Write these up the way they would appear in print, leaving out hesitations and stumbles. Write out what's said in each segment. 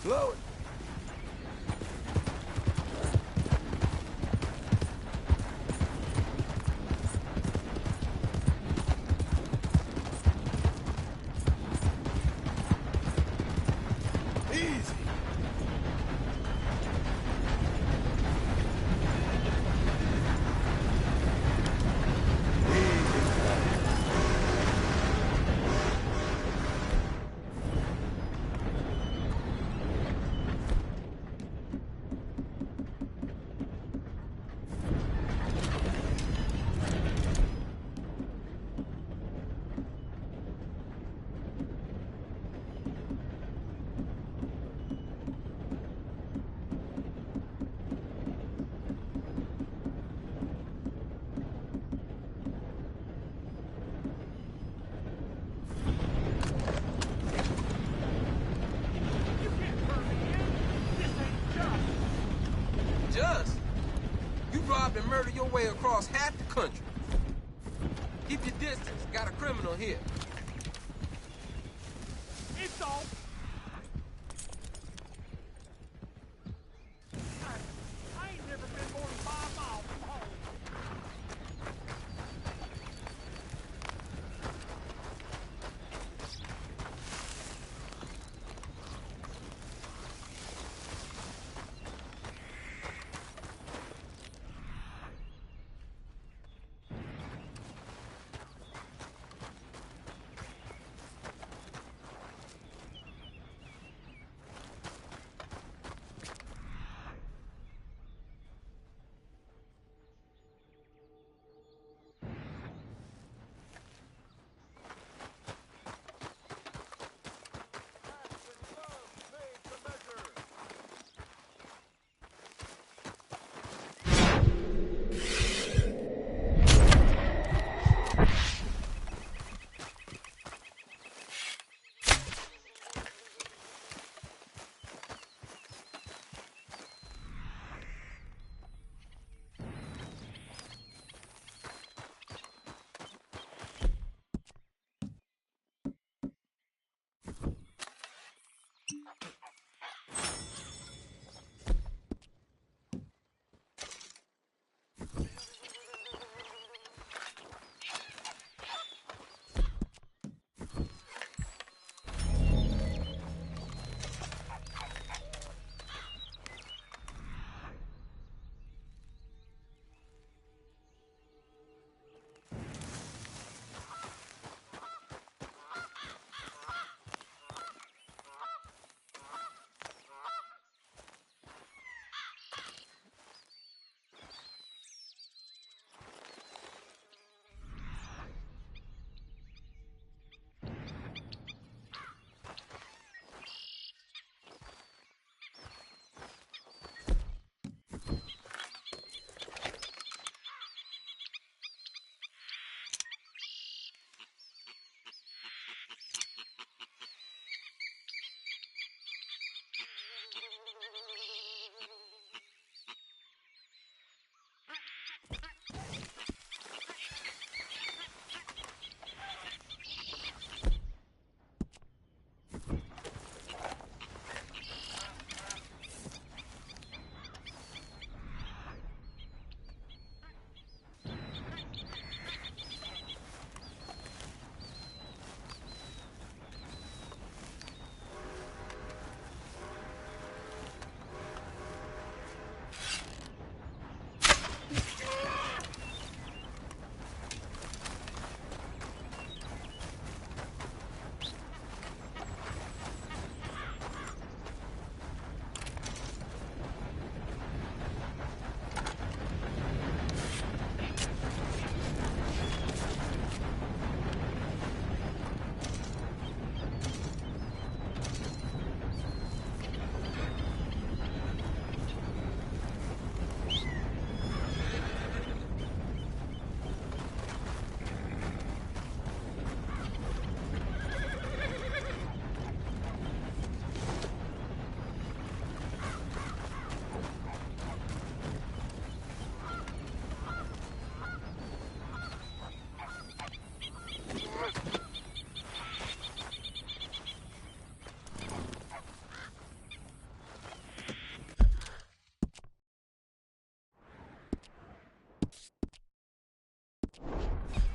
Blow it. Easy. Just? You robbed and murdered your way across half the country. Keep your distance. Got a criminal here. It's all. I ain't never been more than 5 miles from home.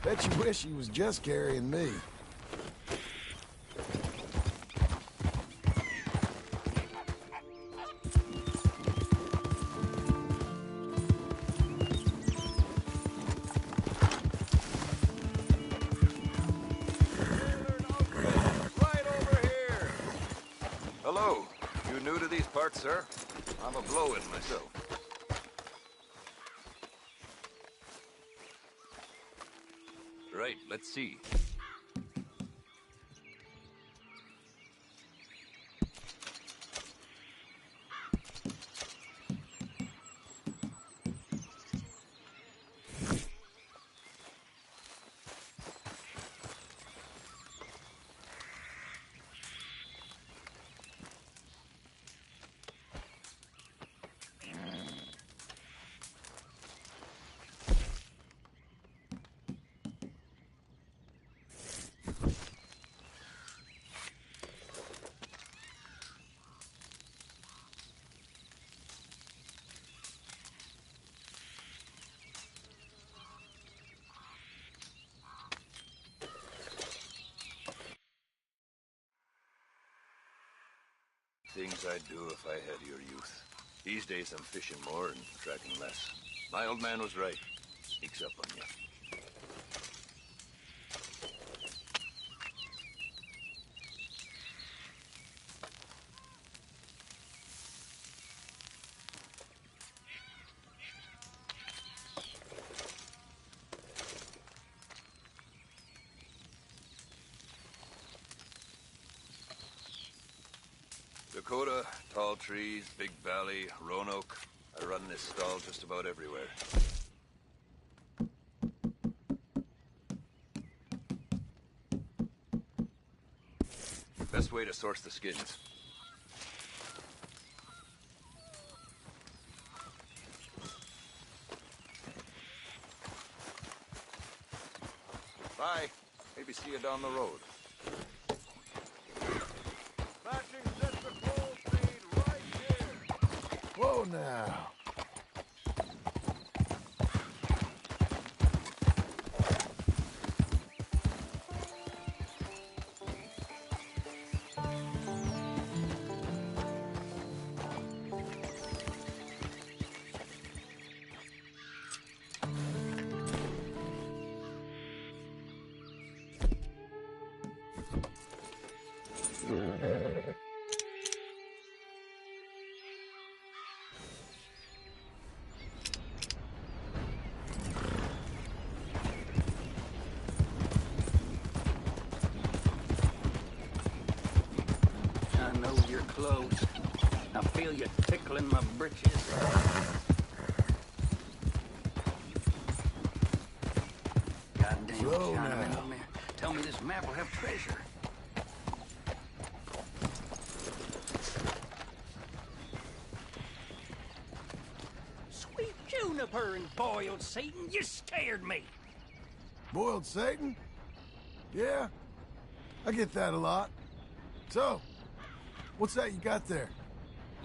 Bet you wish he was just carrying me. Right over here. Hello. You new to these parts, sir? I'm a blow-in myself. Right, let's see. Things I'd do if I had your youth. These days I'm fishing more and tracking less. My old man was right. Sneaks up on you. Dakota, tall trees, big valley, Roanoke. I run this stall just about everywhere. Best way to source the skins. Bye. Maybe see you down the road. Matching sets the cold speed right here. Whoa now. I know you're close. I feel you tickling my britches. Goddamn Slow Chinaman, now. man. Tell me this map will have treasure. Sweet juniper and boiled Satan, you scared me. Boiled Satan? Yeah, I get that a lot. So, what's that you got there?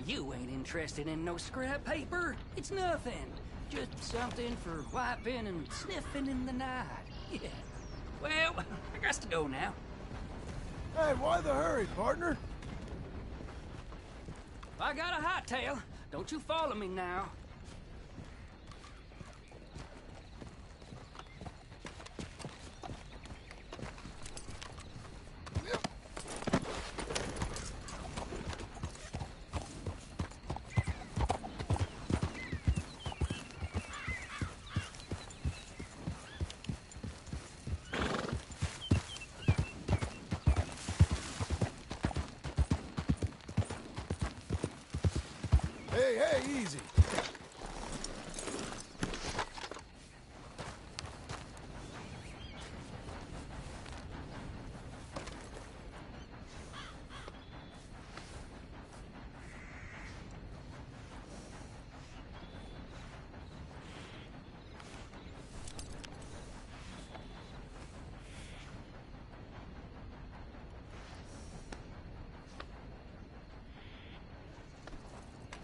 You ain't interested in no scrap paper. It's nothing. Just something for wiping and sniffing in the night. Yeah. Well, I got to go now. Hey, why the hurry, partner? I got a hot tail. Don't you follow me now. Hey, easy.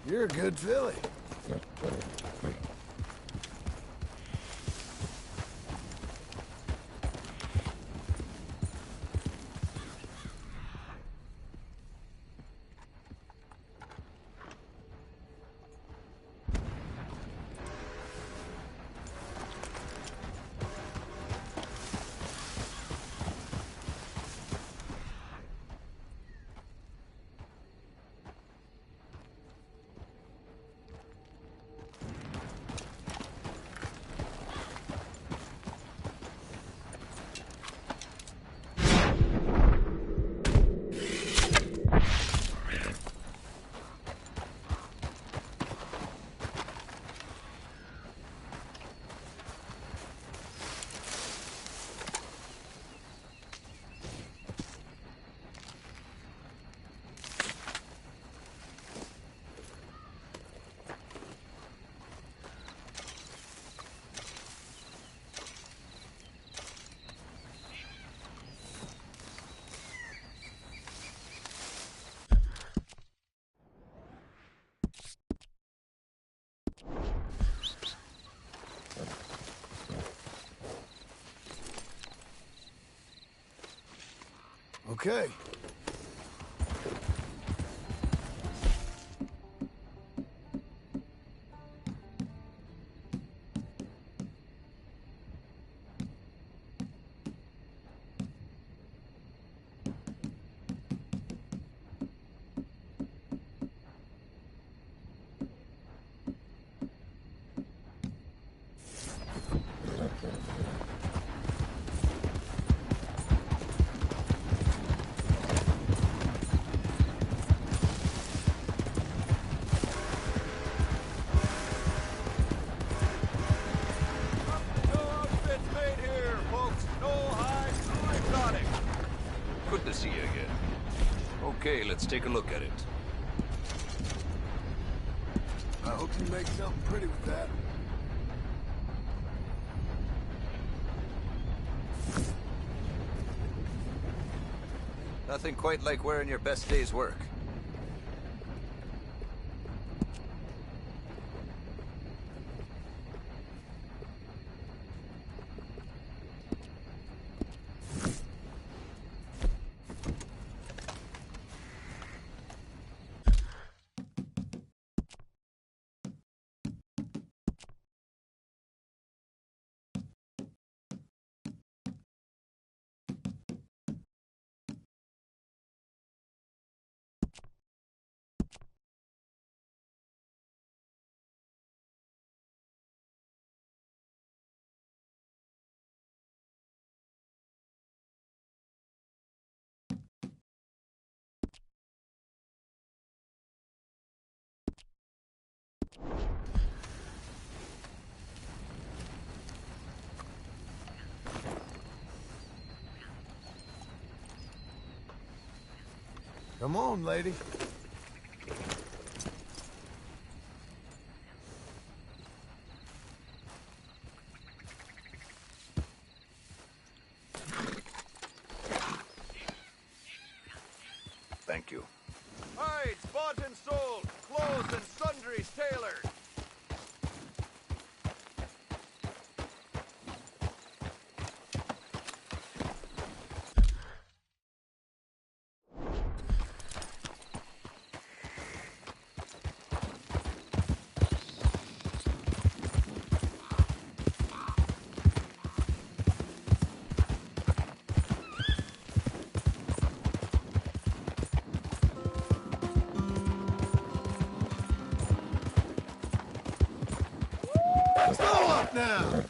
You're a good filly. Okay. Good to see you again. Okay, let's take a look at it. I hope you make something pretty with that. Nothing quite like wearing your best day's work. Come on, lady. Thank you. Hides bought and sold, clothes and sundries tailored. Slow up now!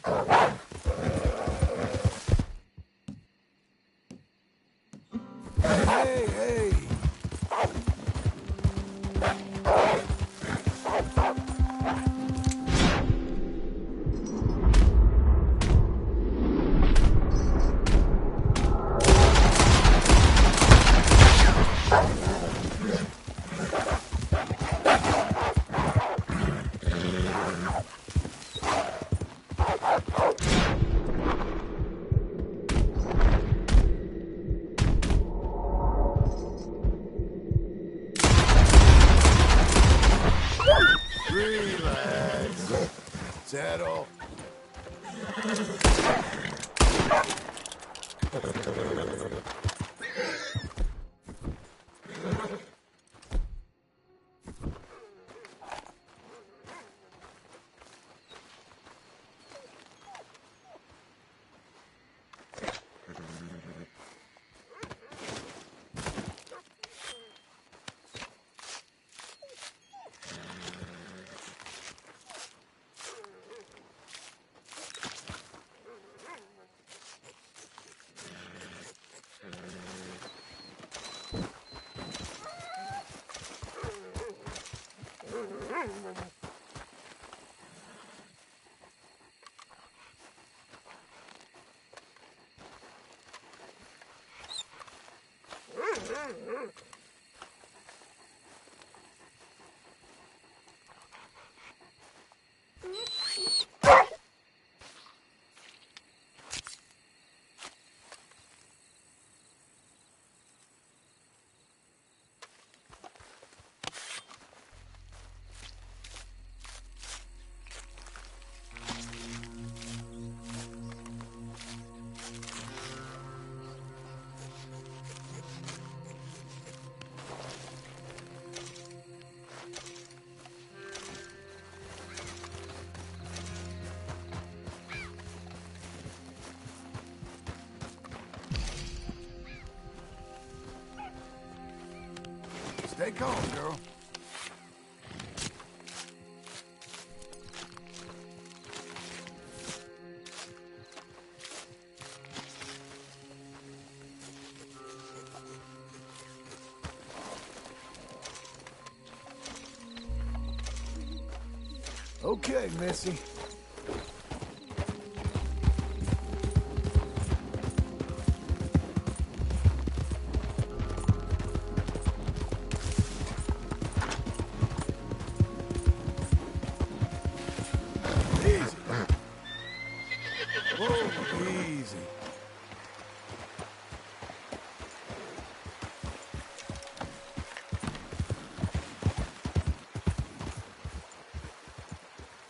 Hey, hey! Relax. Settle. Back home, girl. Okay, Missy. Easy. Whoa, easy.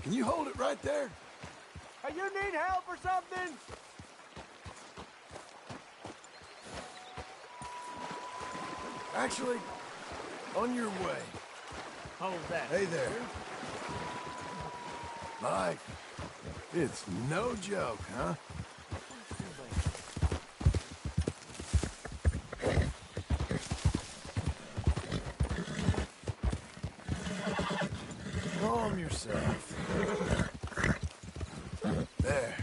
Can you hold it right there? Hey, you need help or something? Actually, on your way. Hold that. Hey there. Mike, it's no joke, huh? Calm yourself. There.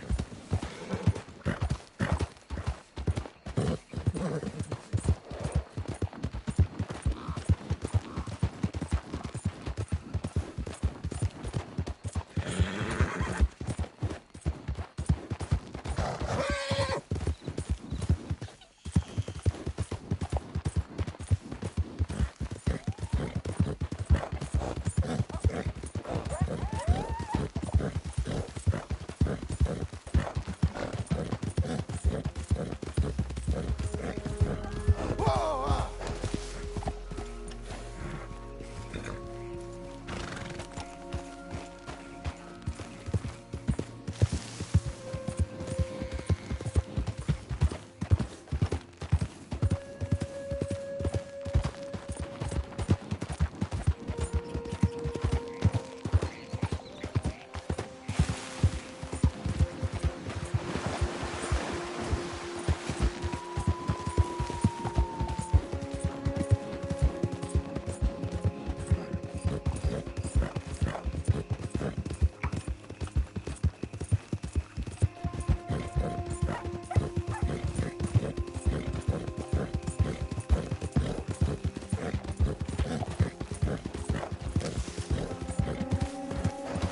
Whoa!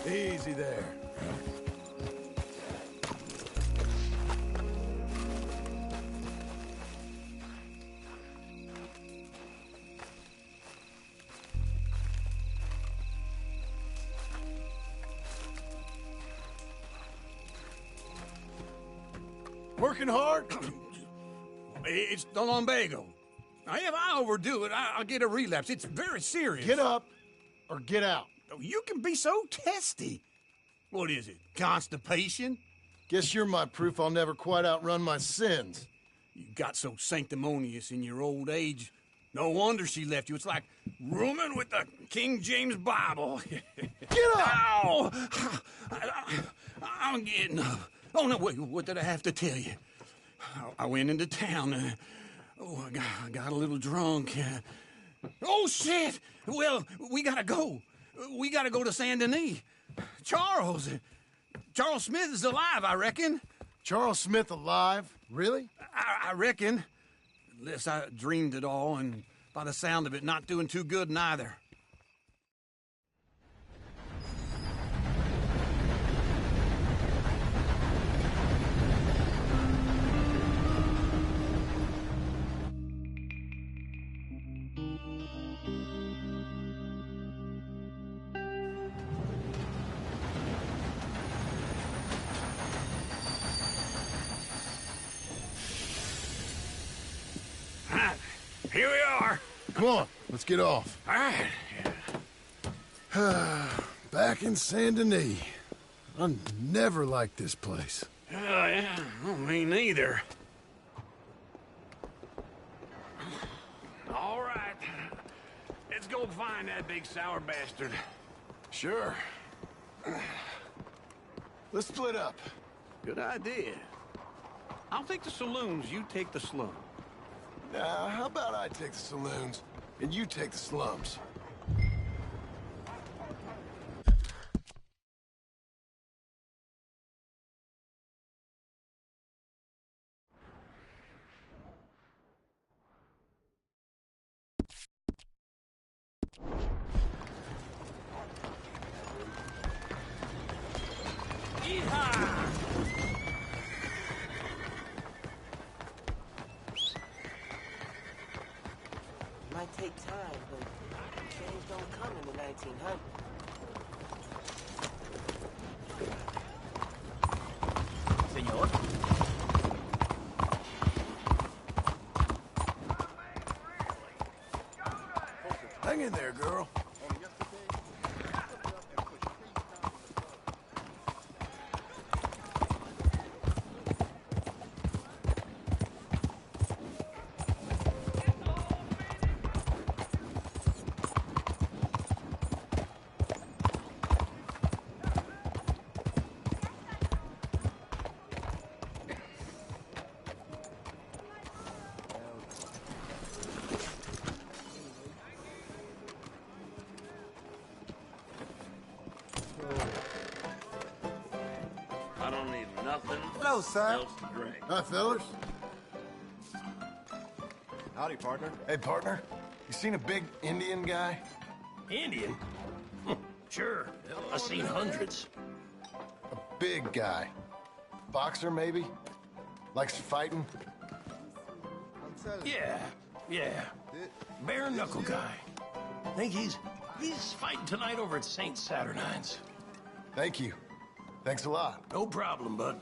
Easy there. Working hard? It's the lumbago. Now, if I overdo it, I'll get a relapse. It's very serious. Get up or get out. You can be so testy. What is it, constipation? Guess you're my proof I'll never quite outrun my sins. You got so sanctimonious in your old age. No wonder she left you. It's like rooming with the King James Bible. Get up! Ow! I'm getting up. Oh, no, wait, what did I have to tell you? I went into town. I got a little drunk. Oh, shit! Well, we gotta go. We gotta go to Saint Denis. Charles Smith is alive, I reckon. Charles Smith alive? Really? I reckon. Unless I dreamed it all, and by the sound of it, not doing too good neither. Here we are. Come on, let's get off. All right. Back in Saint Denis. I never liked this place. Yeah, well, me neither. All right. Let's go find that big sour bastard. Sure. Let's split up. Good idea. I'll take the saloons, you take the slum. Now, how about I take the saloons? and you take the slums. Might take time, but change don't come in the 1900s. Señor. Hang in there, girl. I don't need nothing Hello, son. else to drink. Hi, fellas. Howdy, partner. Hey, partner. You seen a big Indian guy? Indian? Sure. I've seen hundreds. A big guy. Boxer, maybe? Likes fighting? Yeah. Bare knuckle guy. Think he's fighting tonight over at St. Saturnine's. Thank you. Thanks a lot. No problem, bud.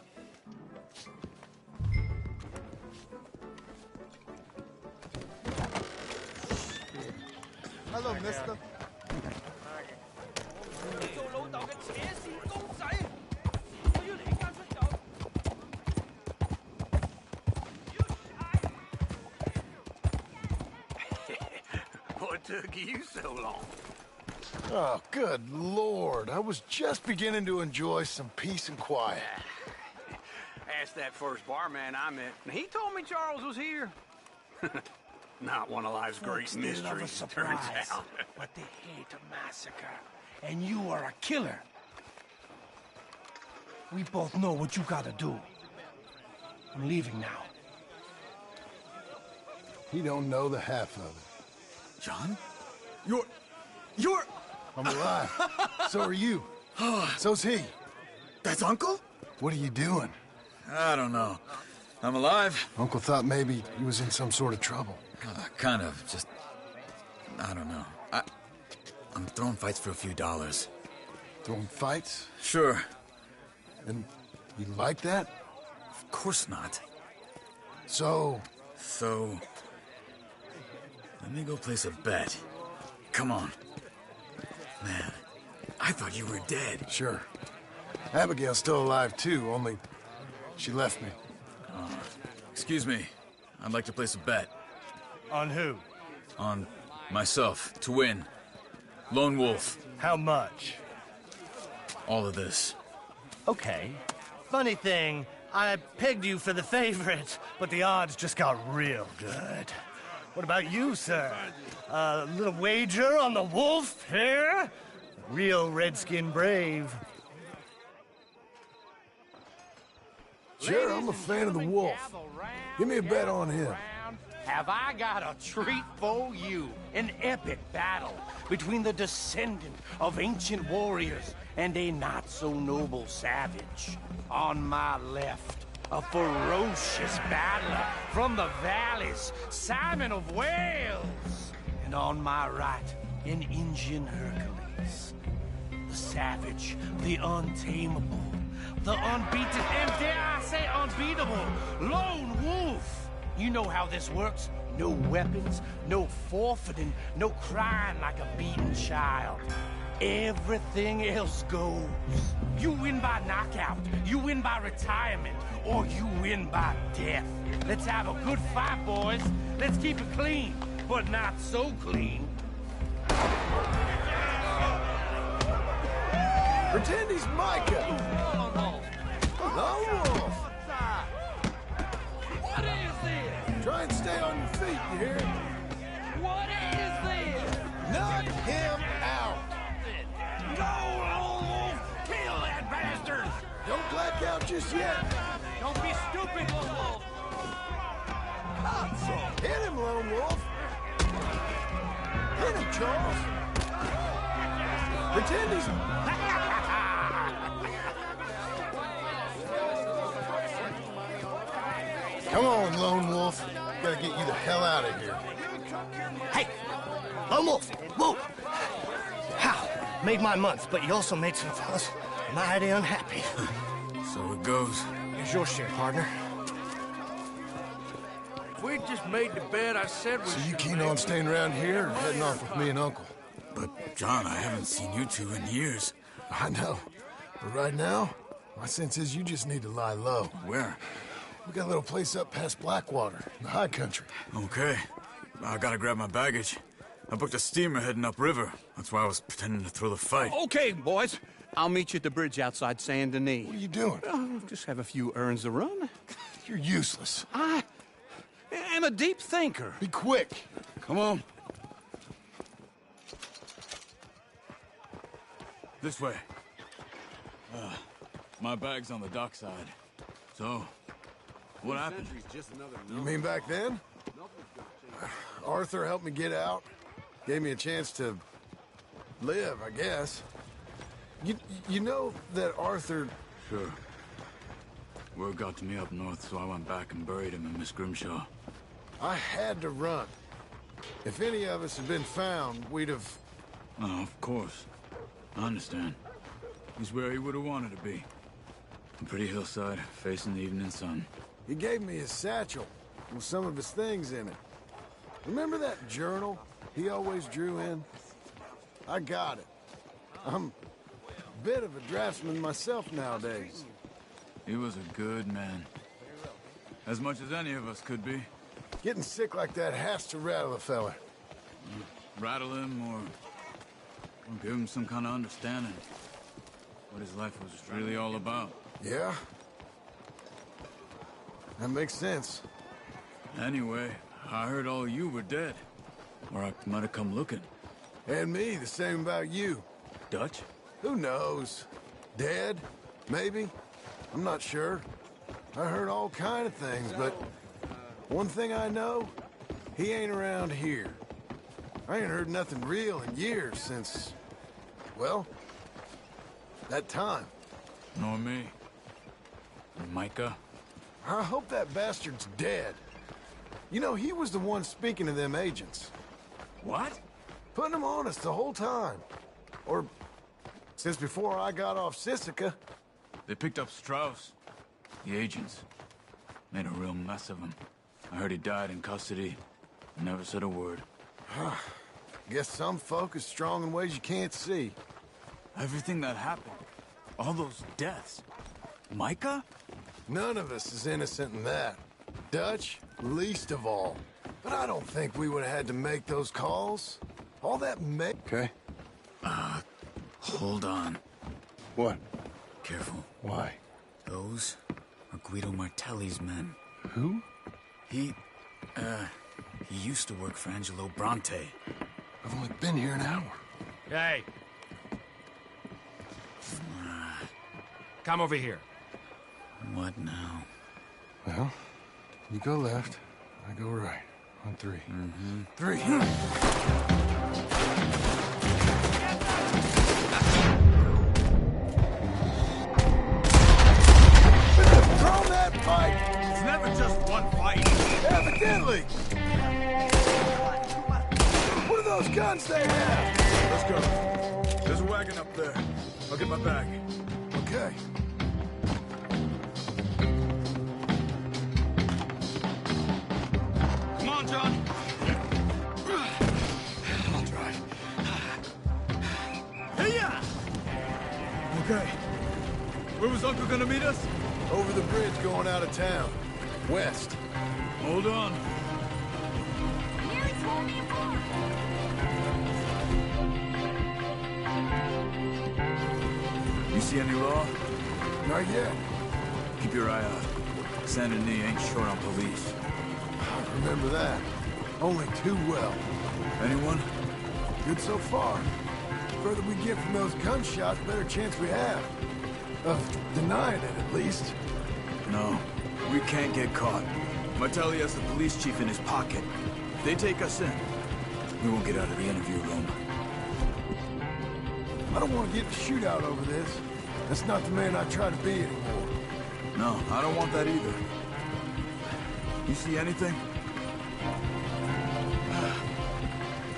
Hello, mister. 做老豆嘅扯線公仔，我要離家出走。 What took you so long? Oh, good Lord. I was just beginning to enjoy some peace and quiet. Asked that first barman I met, and he told me Charles was here. Not one of life's great mysteries, it turns out. But they hate a massacre, and you are a killer. We both know what you gotta do. I'm leaving now. He don't know the half of it. John? You're... I'm alive. So are you. So's he. That's Uncle? What are you doing? I don't know. I'm alive. Uncle thought maybe he was in some sort of trouble. Kind of. Just... I don't know. I'm throwing fights for a few dollars. Throwing fights? Sure. And you like that? Of course not. So... So... Let me go place a bet. Come on. Man, I thought you were dead. Sure. Abigail's still alive, too, only she left me. Excuse me. I'd like to place a bet. On who? On myself, to win. Lone Wolf. How much? All of this. Okay. Funny thing, I pegged you for the favorite, but the odds just got real good. What about you, sir? A little wager on the wolf here? Real redskin brave. Sure, I'm a fan of the wolf. Give me a bet on him. Have I got a treat for you? An epic battle between the descendant of ancient warriors and a not-so-noble savage. On my left, a ferocious battler from the valleys, Simon of Wales. And on my right, an Indian Hercules. The savage, the untamable, the unbeaten, and dare I say unbeatable, Lone Wolf. You know how this works. No weapons, no forfeiting, no crying like a beaten child. Everything else goes. You win by knockout, you win by retirement, or you win by death. Let's have a good fight, boys. Let's keep it clean, but not so clean. Pretend he's Micah. Lone Wolf. What is this? Try and stay on your feet, you hear? What is this? Knock him out! Go, Lone Wolf! Kill that bastard! Don't black out just yet. Don't be stupid, Lone Wolf! Hit him, Lone Wolf! Hit him, Charles! Pretend he's... Come on, Lone Wolf. Gotta get you the hell out of here. Hey! Lone Wolf! Whoa! How? Made my month, but you also made some fellas mighty unhappy. So it goes. Here's your share, partner. If we just made the bed I said we So you keen on staying around here or heading off with me and Uncle? But, John, I haven't seen you two in years. I know. But right now, my sense is you just need to lie low. Where? We got a little place up past Blackwater, in the high country. Okay. I gotta grab my baggage. I booked a steamer heading upriver. That's why I was pretending to throw the fight. Okay, boys. I'll meet you at the bridge outside Saint Denis. What are you doing? Just have a few errands to run. You're useless. I am a deep thinker. Be quick. Come on. This way. My bag's on the dockside. So, what happened? You mean back then? Arthur helped me get out. Gave me a chance to live, I guess. You know that Arthur... Sure. Word got to me up north, so I went back and buried him in Miss Grimshaw. I had to run. If any of us had been found, we'd have... Oh, of course. I understand. He's where he would have wanted to be. A pretty hillside, facing the evening sun. He gave me his satchel with some of his things in it. Remember that journal he always drew in? I got it. I'm a bit of a draftsman myself nowadays. He was a good man. As much as any of us could be. Getting sick like that has to rattle a fella. Rattle him or give him some kind of understanding. What his life was really all about. Yeah? That makes sense. Anyway, I heard all you were dead. Or I might have come looking. And me, the same about you. Dutch? Who knows? Dead? Maybe? I'm not sure. I heard all kind of things, but one thing I know, he ain't around here. I ain't heard nothing real in years since, well, that time. Nor me. And Micah? I hope that bastard's dead. You know, he was the one speaking to them agents. What? Putting them on us the whole time. Or since before I got off Sisika. They picked up Strauss. The agents. Made a real mess of him. I heard he died in custody. Never said a word. Guess some folk is strong in ways you can't see. Everything that happened. All those deaths. Micah? None of us is innocent in that. Dutch, least of all. But I don't think we would have had to make those calls. All that Okay. Hold on. What? Careful. Why? Those are Guido Martelli's men. Who? He used to work for Angelo Bronte. I've only been here an hour. Hey. Come over here. What now? Well, you go left, I go right. On three. Mm-hmm. 3. Throw that pipe! It's never just one fight. Evidently! What are those guns they have? Let's go. There's a wagon up there. I'll get my bag. Okay. Come on, John. I'll drive. Hey-ya! Okay. Where was Uncle gonna meet us? Over the bridge going out of town. West. Hold on. You see any law? Not yet. Keep your eye out. Saint Denis ain't short on police. I remember that. Only too well. Anyone? Good so far. The further we get from those gunshots, better chance we have. Of denying it, at least. No, we can't get caught. Martelli has the police chief in his pocket. If they take us in, we won't get out of the interview room. I don't want to get in a shootout over this. That's not the man I try to be anymore. No, I don't want that either. You see anything?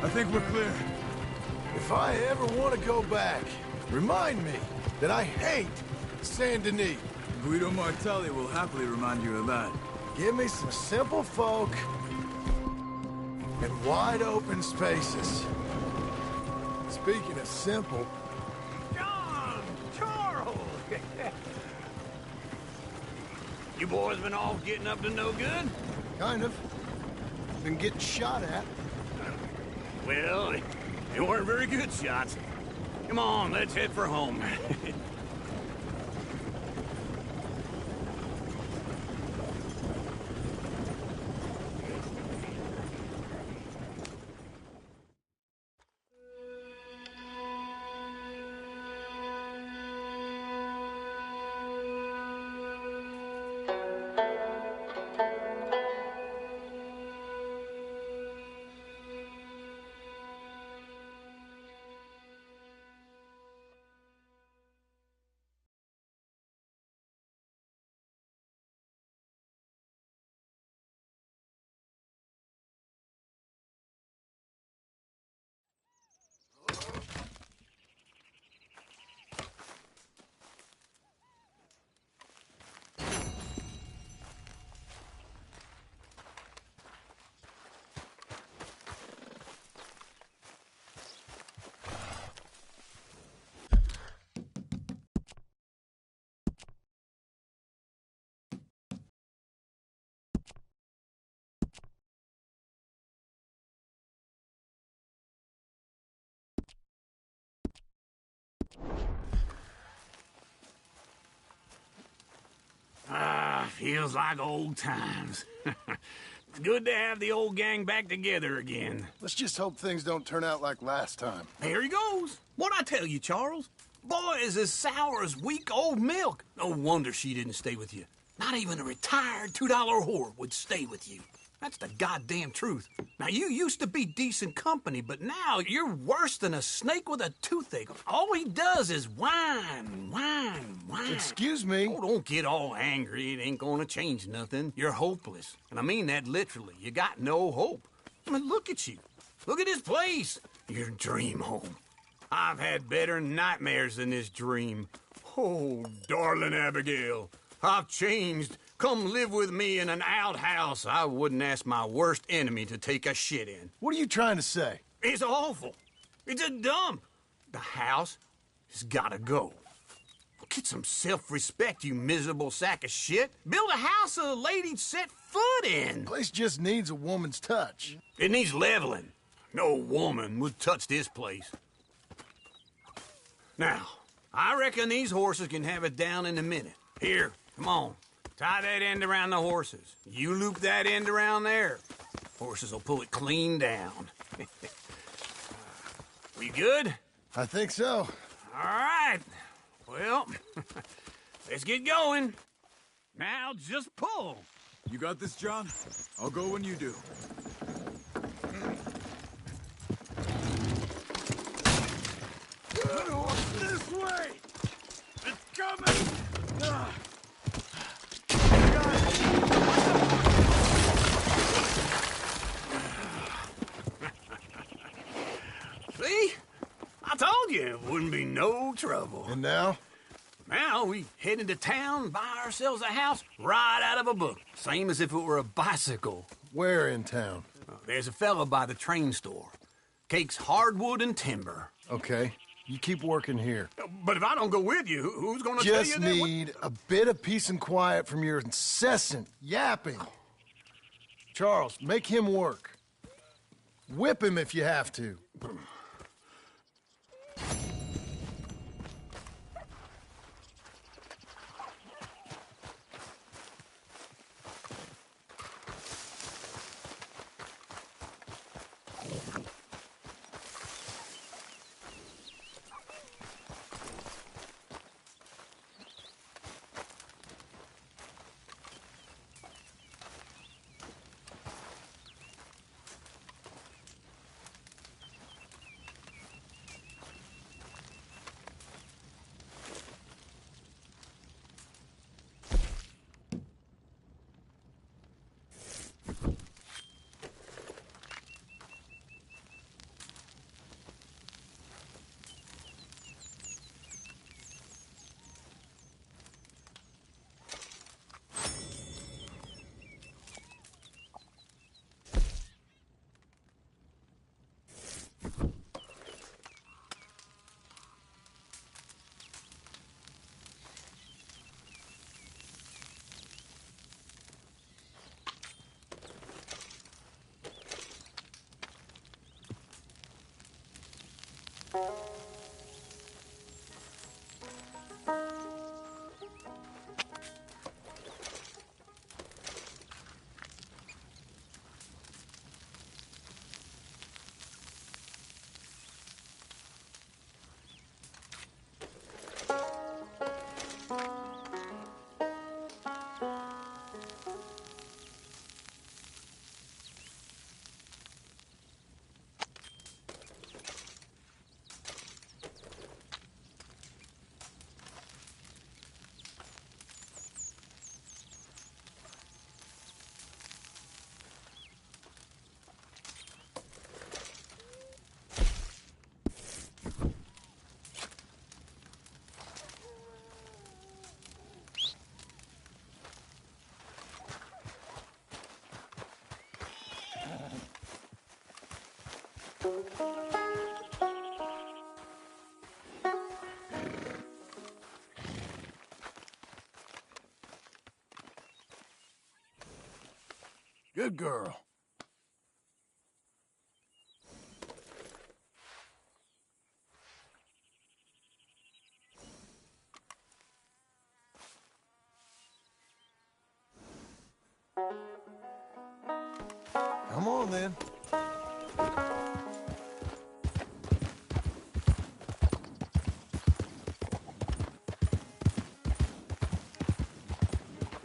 I think we're clear. If I ever want to go back, remind me that I hate Saint Denis. Guido Martelli will happily remind you of that. Give me some simple folk and wide open spaces. Speaking of simple... John! Charles! You boys been all getting up to no good? Kind of. Been getting shot at. Well, they weren't very good shots. Come on, let's head for home. Feels like old times. It's good to have the old gang back together again. Let's just hope things don't turn out like last time. Here he goes. What'd I tell you, Charles? Boy is as sour as weak old milk. No wonder she didn't stay with you. Not even a retired $2 whore would stay with you. That's the goddamn truth. Now, you used to be decent company, but now you're worse than a snake with a toothache. All he does is whine, whine, whine. Excuse me? Oh, don't get all angry. It ain't gonna change nothing. You're hopeless. And I mean that literally. You got no hope. I mean, look at you. Look at this place. Your dream home. I've had better nightmares than this dream. Oh, darling Abigail, I've changed. Come live with me in an outhouse I wouldn't ask my worst enemy to take a shit in. What are you trying to say? It's awful. It's a dump. The house has gotta go. Get some self-respect, you miserable sack of shit. Build a house a lady'd set foot in. Place just needs a woman's touch. It needs leveling. No woman would touch this place. Now, I reckon these horses can have it down in a minute. Here, come on. Tie that end around the horses. You loop that end around there. Horses will pull it clean down. We good? I think so. All right. Well, let's get going. Now just pull. You got this, John? I'll go when you do. This way! It's coming! See? I told you it wouldn't be no trouble. And now? Now we head into town, buy ourselves a house right out of a book. Same as if it were a bicycle. Where in town? There's a fella by the train store. Cakes hardwood and timber. Okay. You keep working here. But if I don't go with you, who's gonna tell you Just that? need a bit of peace and quiet from your incessant yapping. Charles, make him work. Whip him if you have to. Good girl. Come on, then.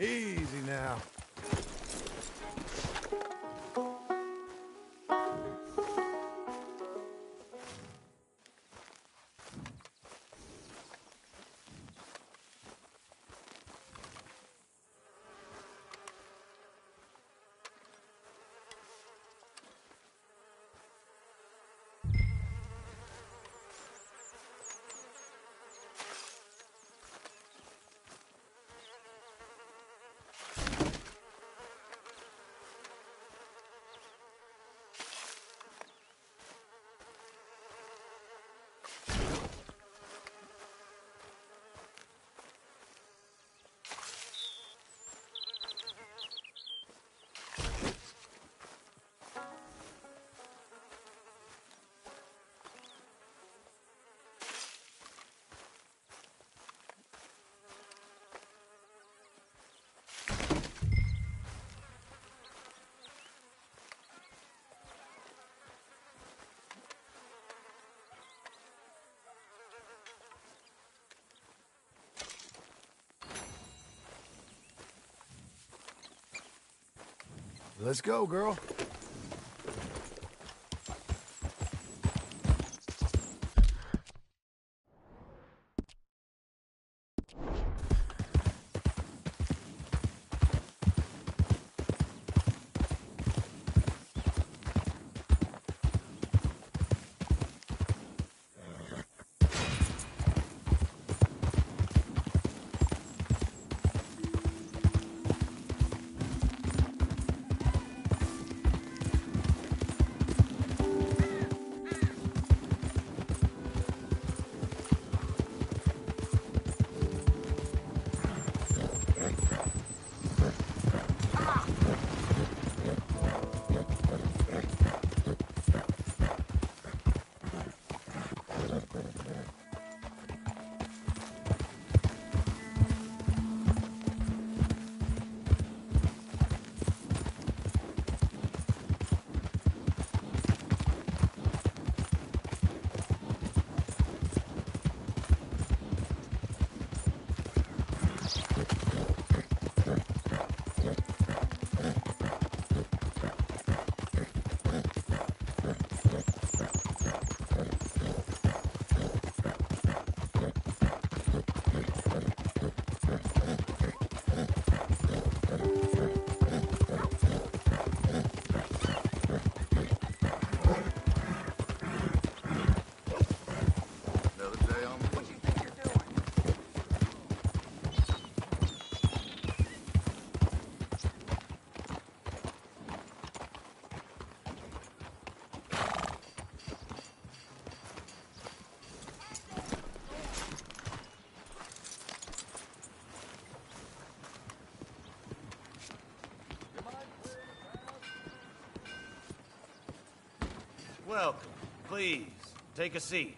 Easy now. Let's go, girl. Welcome. Please, take a seat.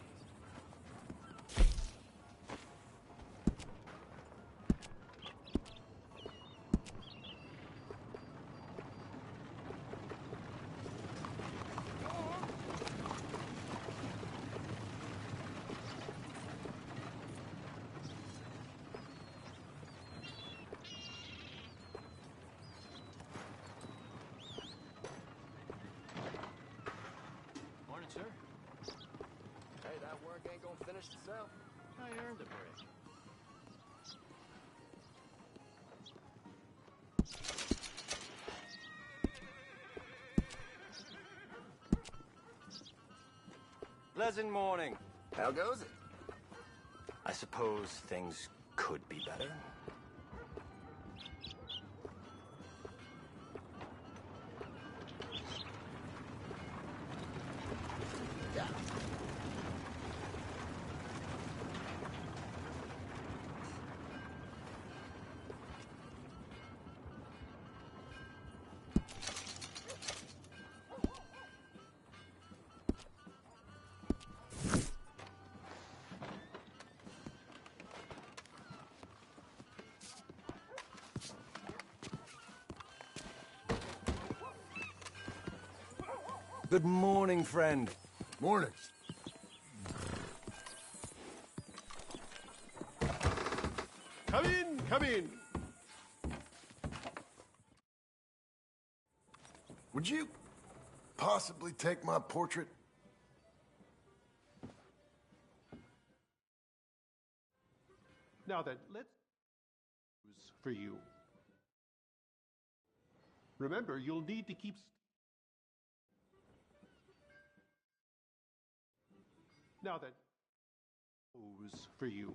That work ain't gonna finish itself. I earned a break. Pleasant morning. How goes it? I suppose things could be better. Good morning, friend. Morning. Come in, come in. Would you possibly take my portrait? Now then, let's for you. Remember, you'll need to keep. Now then, for you.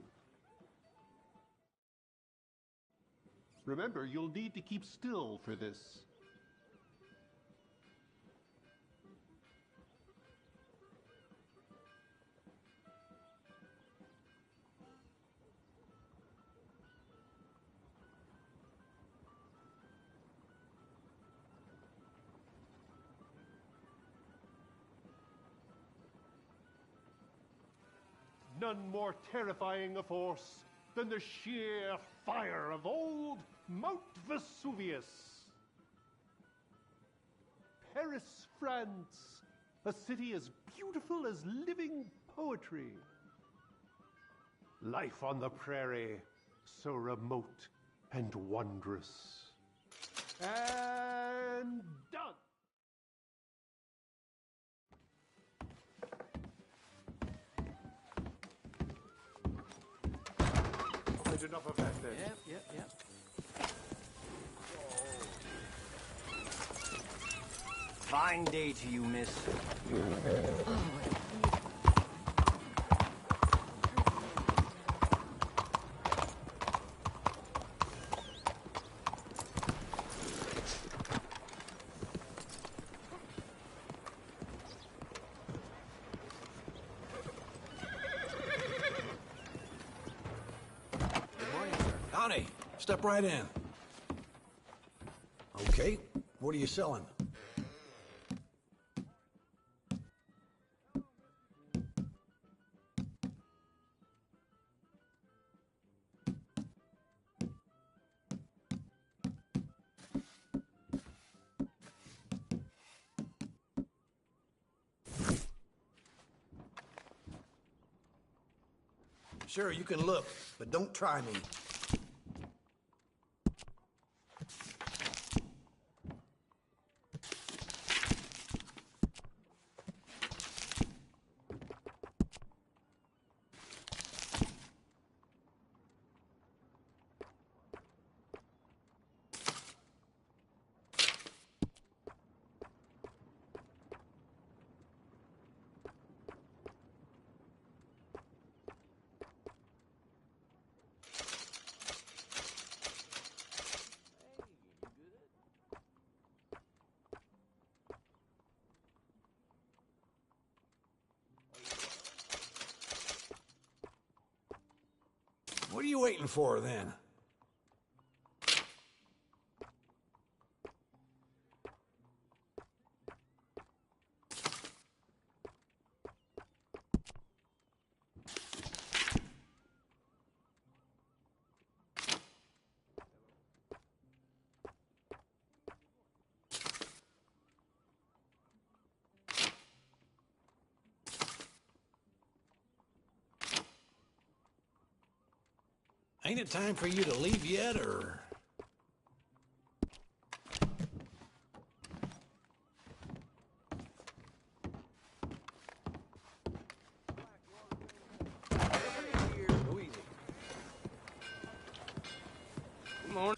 Remember, you'll need to keep still for this. None more terrifying a force than the sheer fire of old Mount Vesuvius. Paris, France, a city as beautiful as living poetry. Life on the prairie, so remote and wondrous. And done! Enough of that then. Yep. Fine day to you, miss. Howdy. Step right in. Okay, what are you selling? Sure, you can look, but don't try me. What are you waiting for, then? Ain't it time for you to leave yet, or...? Morning.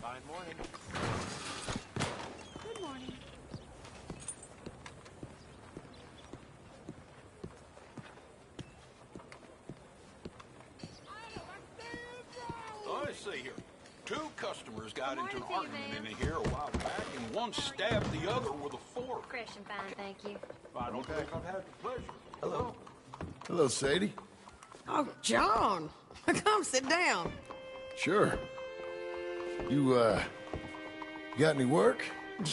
Fine morning. Good morning. I see here. Two customers got into an argument in here a while back, and one stabbed the other with a fork. Fresh and fine, thank you. I don't think I've had the pleasure. Hello. Hello, Sadie. Oh, John. Come sit down. Sure. You, got any work?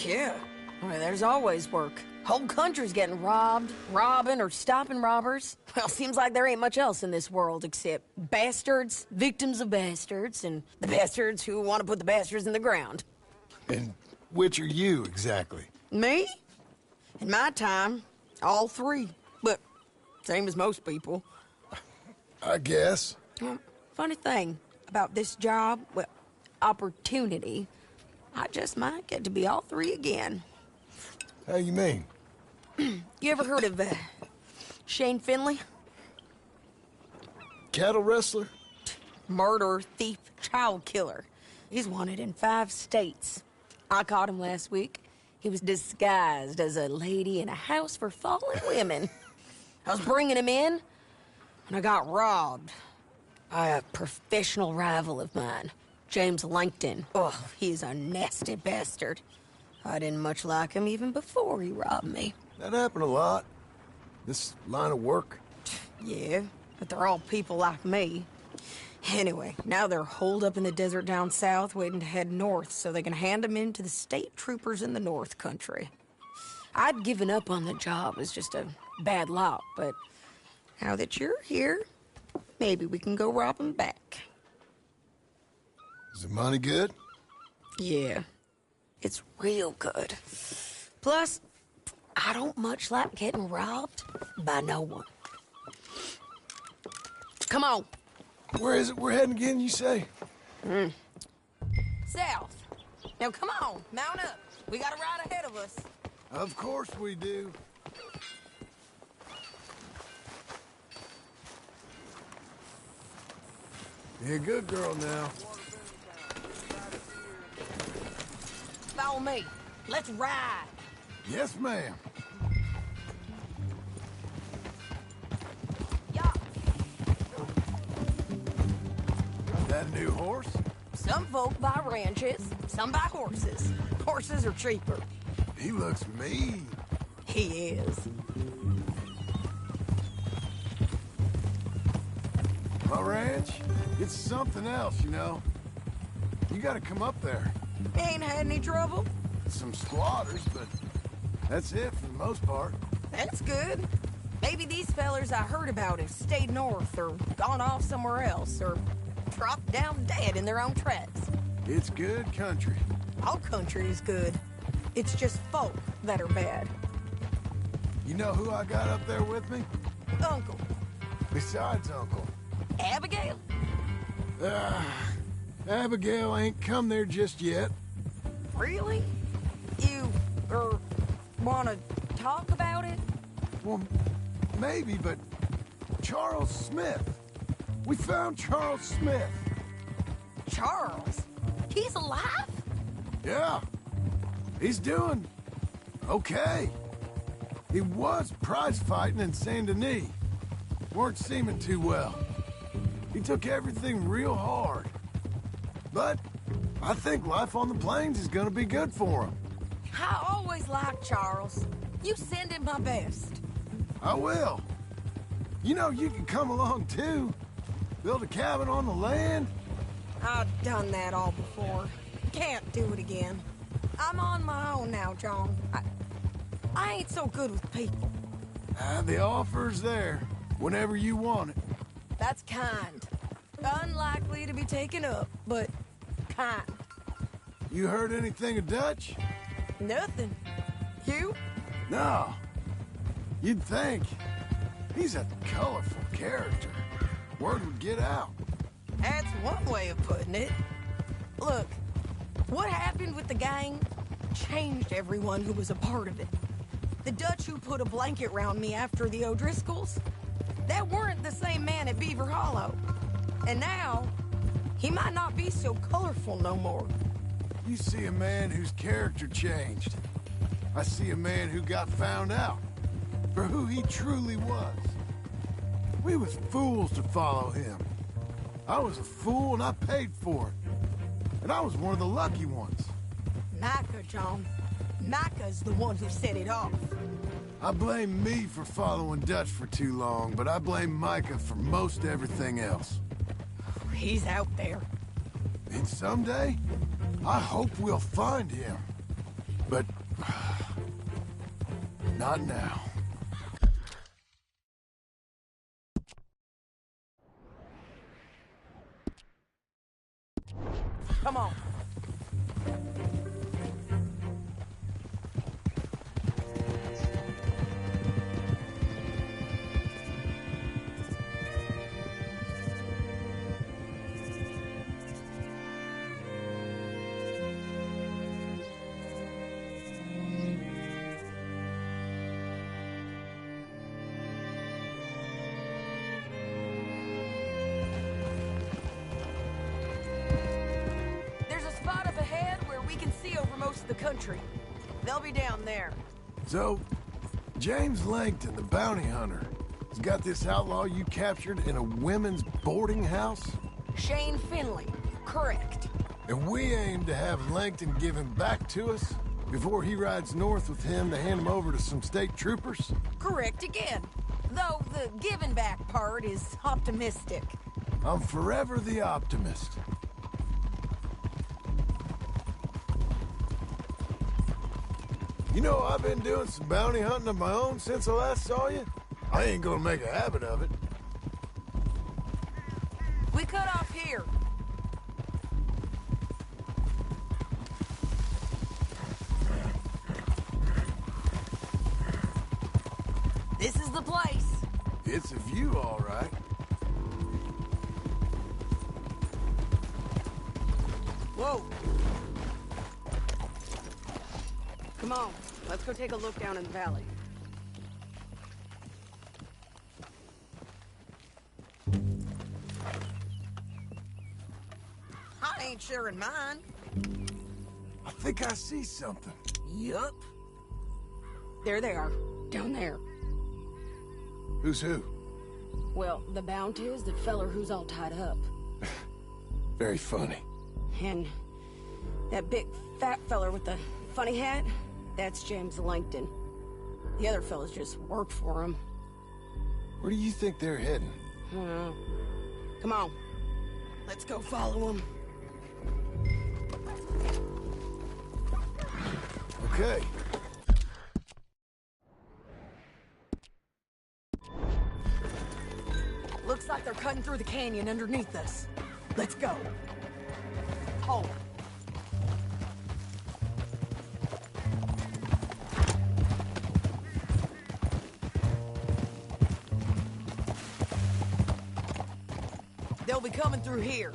Yeah. I mean, there's always work. Whole country's getting robbed, robbing, or stopping robbers. Well, seems like there ain't much else in this world except bastards, victims of bastards, and the bastards who want to put the bastards in the ground. And which are you, exactly? Me? In my time, all three. But same as most people. I guess. Funny thing about this job, well, opportunity, I just might get to be all three again. How you mean? You ever heard of Shane Finley? Cattle wrestler? Murderer, thief, child killer. He's wanted in 5 states. I caught him last week. He was disguised as a lady in a house for fallen women. I was bringing him in, and I got robbed by a professional rival of mine, James Langton. Oh, he's a nasty bastard. I didn't much like him even before he robbed me. That happened a lot. This line of work. Yeah, but they're all people like me. Anyway, now they're holed up in the desert down south, waiting to head north so they can hand them in to the state troopers in the north country. I'd given up on the job as just a bad lot, but now that you're here, maybe we can go rob them back. Is the money good? Yeah, it's real good. Plus, I don't much like getting robbed by no one. Come on. Where is it we're heading again, you say? South. Now come on, mount up. We got a ride ahead of us. Of course we do. You're a good girl now. Follow me. Let's ride. Yes, ma'am. That new horse? Some folk buy ranches, some buy horses. Horses are cheaper. He looks mean. He is. My ranch, it's something else, you know. You gotta come up there. Ain't had any trouble? Some slaughters, but that's it for the most part. That's good. Maybe these fellers I heard about have stayed north or gone off somewhere else or dropped down dead in their own tracks. It's good country. All country is good. It's just folk that are bad. You know who I got up there with me? Uncle. Besides Uncle. Abigail? Abigail ain't come there just yet. Really? You, wanna talk about it? Well, maybe, but Charles Smith. We found Charles Smith. Charles? He's alive? Yeah. He's doing okay. He was prize fighting in Saint Denis. Weren't seeming too well. He took everything real hard. But I think life on the plains is gonna be good for him. I always liked Charles. You send him my best. I will. You know, you can come along too. Build a cabin on the land. I've done that all before. Can't do it again. I'm on my own now, John. I ain't so good with people. The offer's there, whenever you want it. That's kind. Unlikely to be taken up, but kind. You heard anything of Dutch? Nothing. You? No. You'd think. He's a colorful character. Word would get out. That's one way of putting it. Look, what happened with the gang changed everyone who was a part of it. The Dutch who put a blanket round me after the O'Driscolls, that weren't the same man at Beaver Hollow. And now, he might not be so colorful no more. You see a man whose character changed. I see a man who got found out for who he truly was. We was fools to follow him. I was a fool and I paid for it. And I was one of the lucky ones. Micah, John. Micah's the one who set it off. I blame me for following Dutch for too long, but I blame Micah for most everything else. He's out there. And someday, I hope we'll find him. But... not now. Come on. The country. They'll be down there. So, James Langton, the bounty hunter, has got this outlaw you captured in a women's boarding house? Shane Finley. Correct. And we aim to have Langton give him back to us before he rides north with him to hand him over to some state troopers? Correct again. Though the giving back part is optimistic. I'm forever the optimist. You know, I've been doing some bounty hunting of my own since I last saw you. I ain't gonna make a habit of it. We cut off here. This is the place. It's a view, all right. Whoa. Come on, let's go take a look down in the valley. I ain't sharing mine. I think I see something. Yup. There they are, down there. Who's who? Well, the bounty is the feller who's all tied up. Very funny. And that big fat feller with the funny hat, that's James Langton. The other fellas just work for him. Where do you think they're heading? I don't know. Come on. Let's go follow them. Okay. Looks like they're cutting through the canyon underneath us. Let's go. Hold. They'll be coming through here.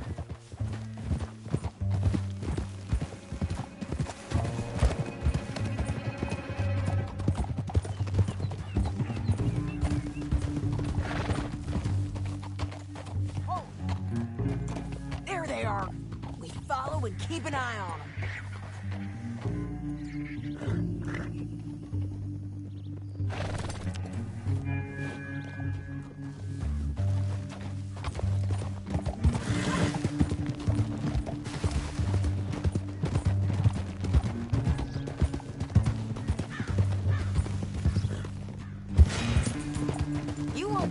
Oh. There they are. We follow and keep an eye on them.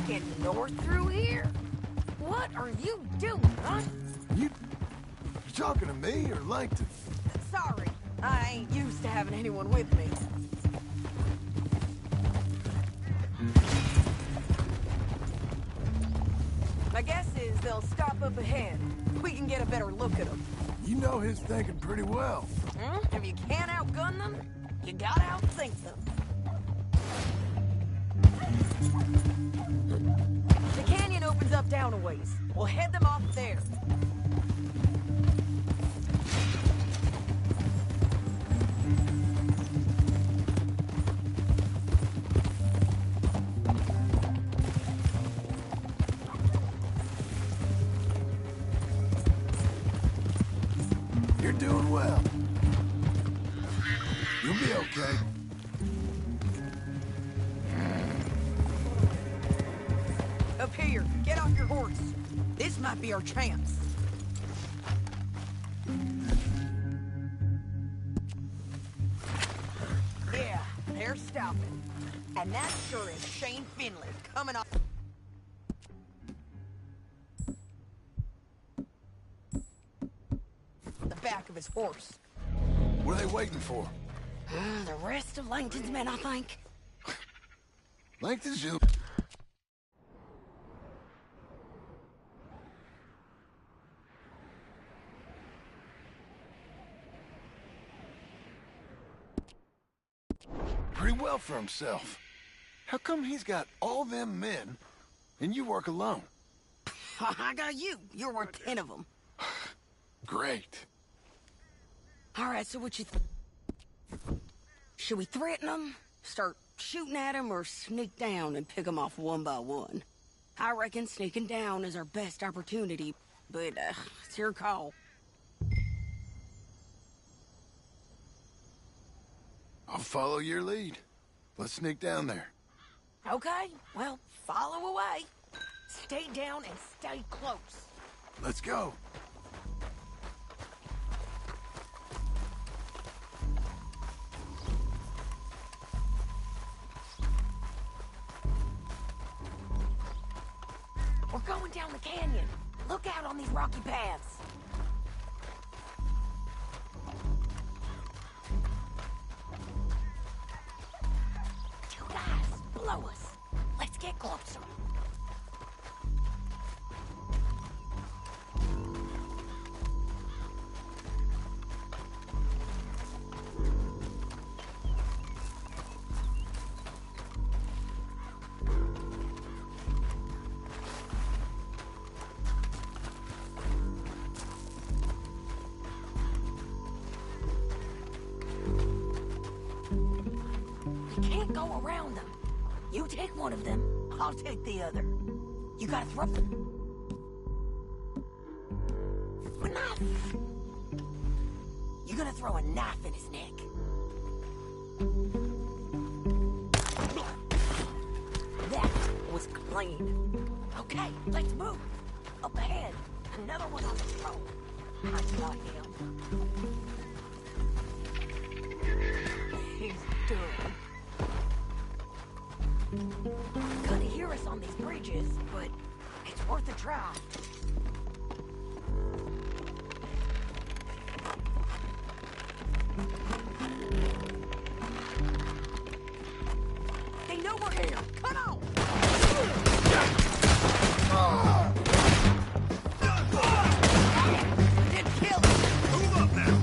Get north through here? What are you doing, huh? You talking to me or Langton? Sorry, I ain't used to having anyone with me. My guess is they'll stop up ahead. We can get a better look at them. You know his thinking pretty well. If you can't outgun them, you gotta outthink them. The canyon opens up down a ways. We'll head them off there. You're doing well. You'll be okay. Up here, get off your horse. This might be our chance. Yeah, they're stopping. And that sure is Shane Finley coming off. The back of his horse. What are they waiting for? The rest of Langton's men, I think. Langton's you. Pretty well for himself. How come he's got all them men and you work alone? I got you. You're worth 10 of them. Great. All right, so what you should we threaten them, start shooting at them, or sneak down and pick them off one by one? I reckon sneaking down is our best opportunity, but it's your call. I'll follow your lead. Let's sneak down there. Okay, well, follow away. Stay down and stay close. Let's go. We're going down the canyon. Look out on these rocky paths. Two guys below us. Let's get closer. Can't go around them. You take one of them, I'll take the other. You gotta throw a knife. You gotta throw a knife in his neck. That was clean. Okay, let's move. Up ahead, another one on the road. I got him. He's done. Gonna hear us on these bridges, but it's worth a try. They know we're here. Come on! Didn't kill him. Move up now.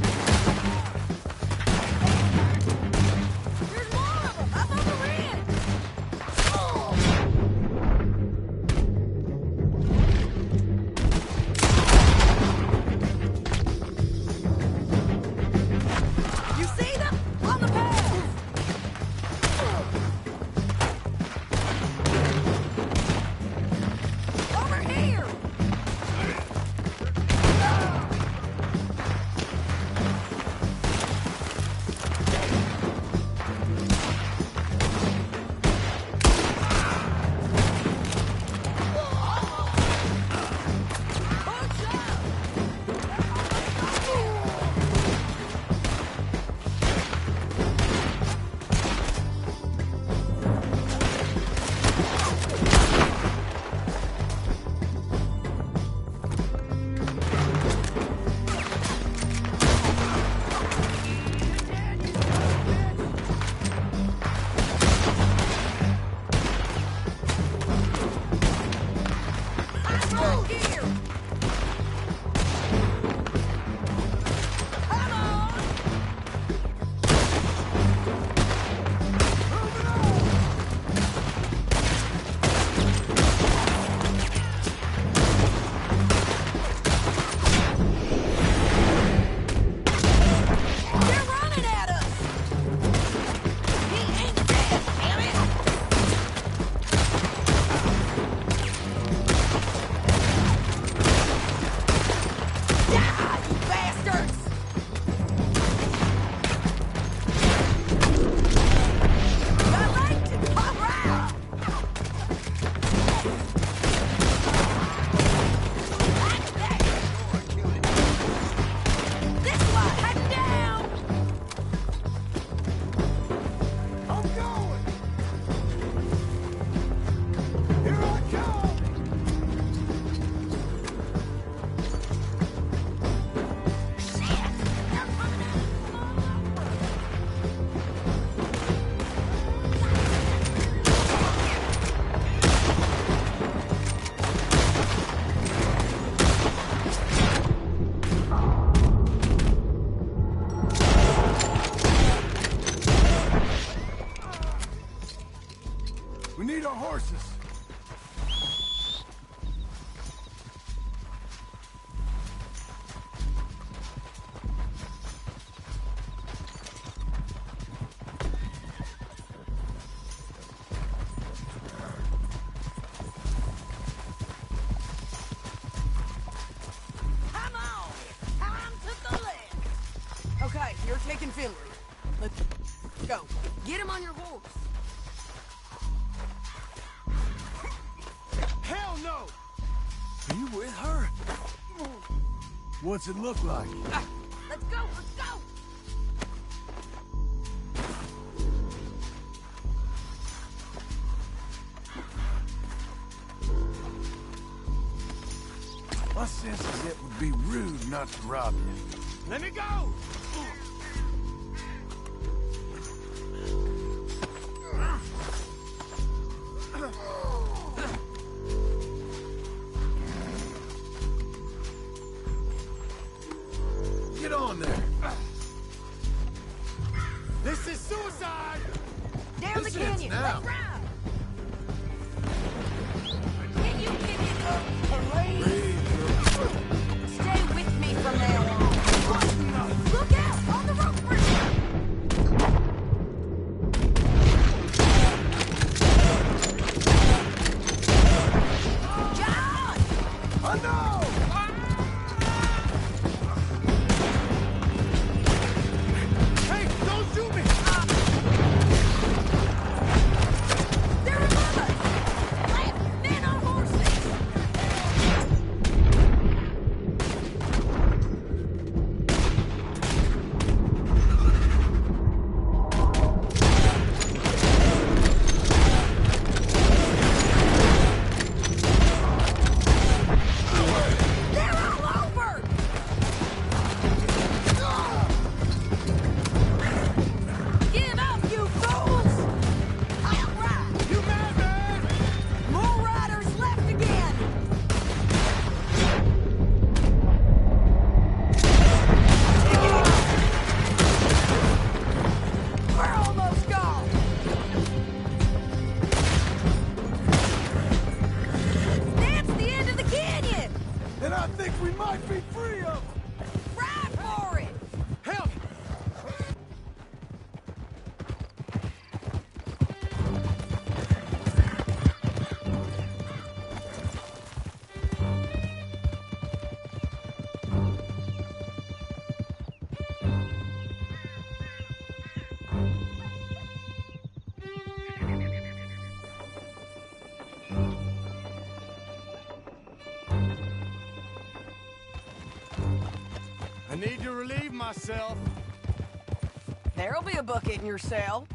There's more of them. Up on the ridge. You see them? On the path! We need our horses. Come on! Time to the left! Okay, you're taking Finley. Let's go. Get him on your horse. Hell no! Are you with her? What's it look like? Let's go, let's go! My sense is it would be rude not to rob you. Let me go! Get on there. This is suicide! Down the This canyon! ends now. Let's ride! Can you give it up, parade? Stay with me from now on. Look out! On the rope bridge! John! I know! Hey, don't shoot me! They're above us! Left, men on horses! They're all over! Give up, you fools! All right! You mad, man? More riders left again! We're almost gone! That's the end of the canyon! And I think we might be free of them. Ride for it! Help! I need to relieve myself. There'll be a bucket in your cell.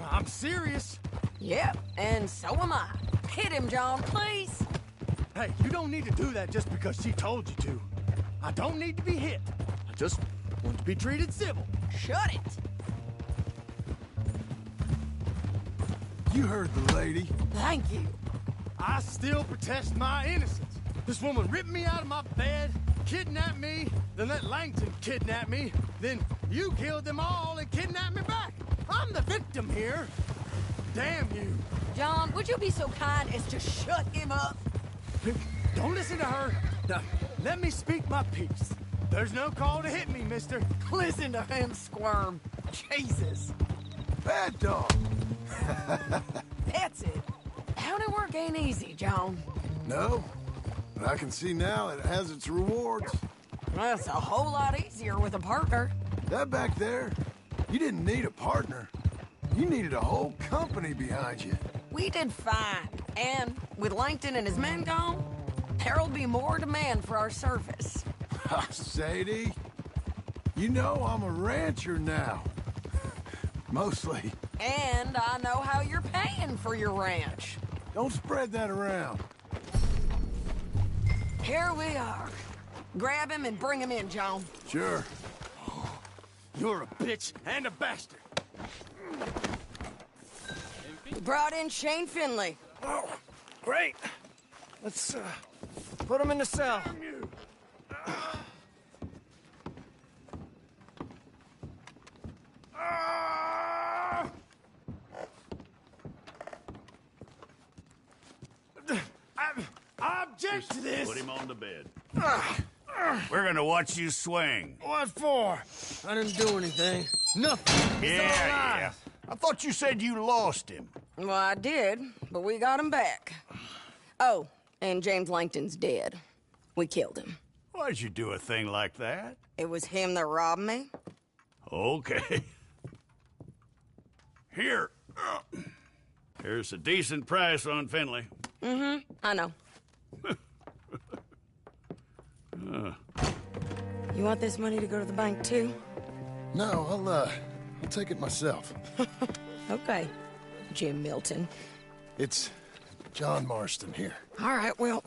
I'm serious. Yep, and so am I. Hit him, John, please. Hey, you don't need to do that just because she told you to. I don't need to be hit. I just want to be treated civil. Shut it. You heard the lady. Thank you. I still protest my innocence. This woman ripped me out of my bed, kidnapped me, then let Langton kidnap me, then you killed them all and kidnapped me back. I'm the victim here. Damn you. John, would you be so kind as to shut him up? Don't listen to her. Now, let me speak my piece. There's no call to hit me, mister. Listen to him squirm. Jesus. Bad dog. That's it. Howdy work ain't easy, John. No, but I can see now it has its rewards. That's a whole lot easier with a partner. That back there, you didn't need a partner. You needed a whole company behind you. We did fine. And with Langton and his men gone, there'll be more demand for our service. Sadie, you know I'm a rancher now. Mostly. And I know how you're paying for your ranch. Don't spread that around. Here we are. Grab him and bring him in, John. Sure. You're a bitch and a bastard. We brought in Shane Finley. Oh, great. Let's put him in the cell. back to this. Put him on the bed. We're gonna watch you swing. What for? I didn't do anything. Nothing. It's all Yeah. lies. I thought you said you lost him. Well, I did, but we got him back. Oh, and James Langton's dead. We killed him. Why'd you do a thing like that? It was him that robbed me. Okay. Here. Here's a decent price on Finley. Mm-hmm, I know. You want this money to go to the bank, too? No, I'll take it myself. Okay, Jim Milton. It's John Marston here. All right, well,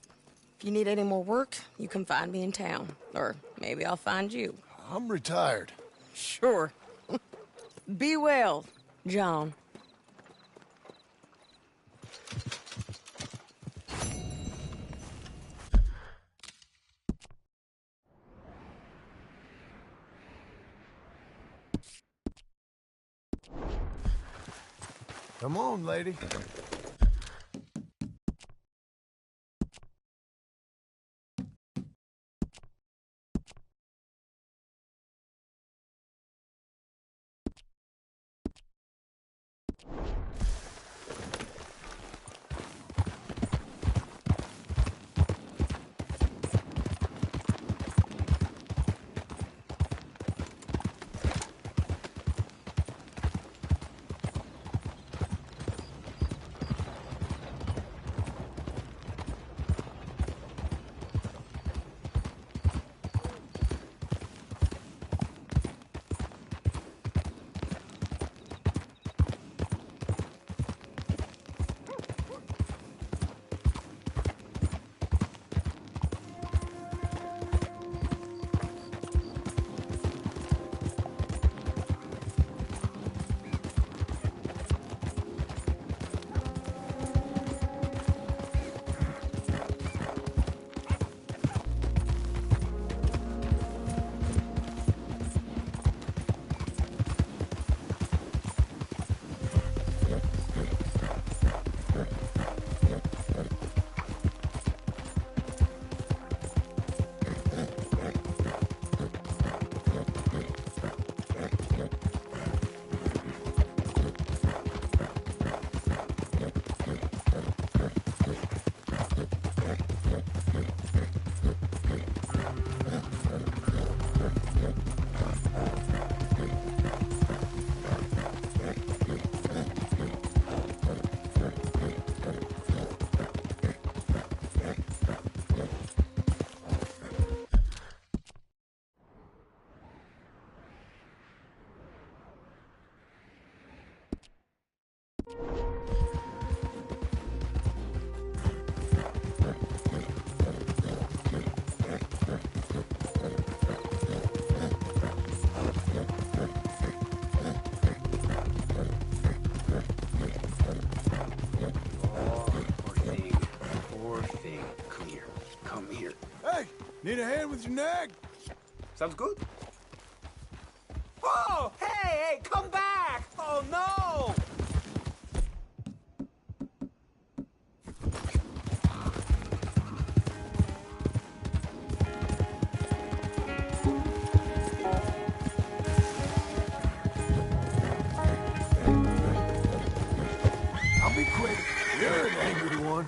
if you need any more work, you can find me in town. Or maybe I'll find you. I'm retired. Sure. Be well, John. Come on, lady. Need a hand with your nag? Sounds good. Oh, hey, come back! Oh, no! I'll be quick. You're an angry one.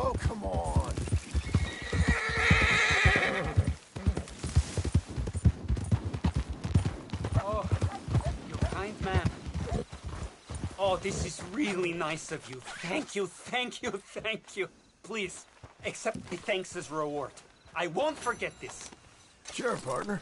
Oh, come on. Oh, you're kind man. Oh, this is really nice of you. Thank you, thank you, thank you. Please, accept the thanks as reward. I won't forget this. Sure, partner.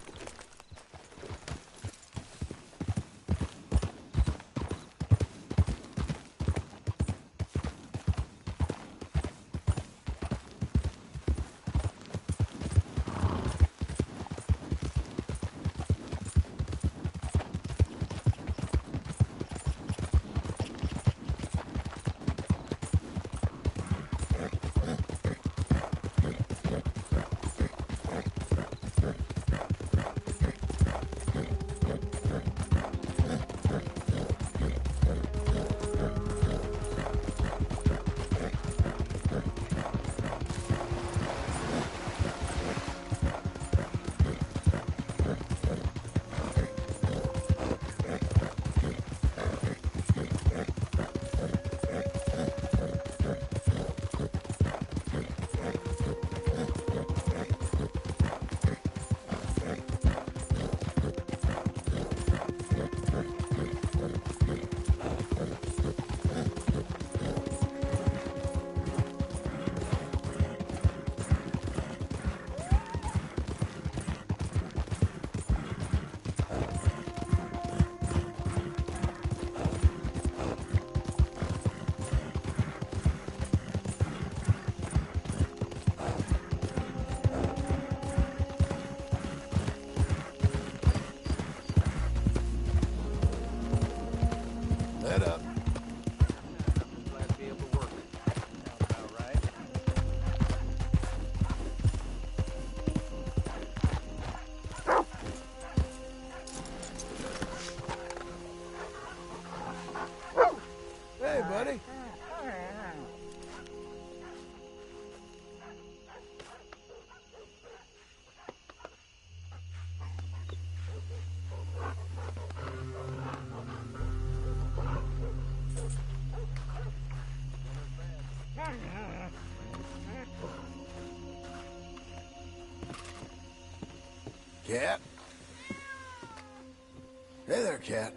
Cat? Hey there, Cat.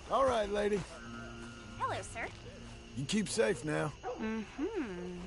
All right, lady. Hello, sir. You keep safe now. Mm-hmm.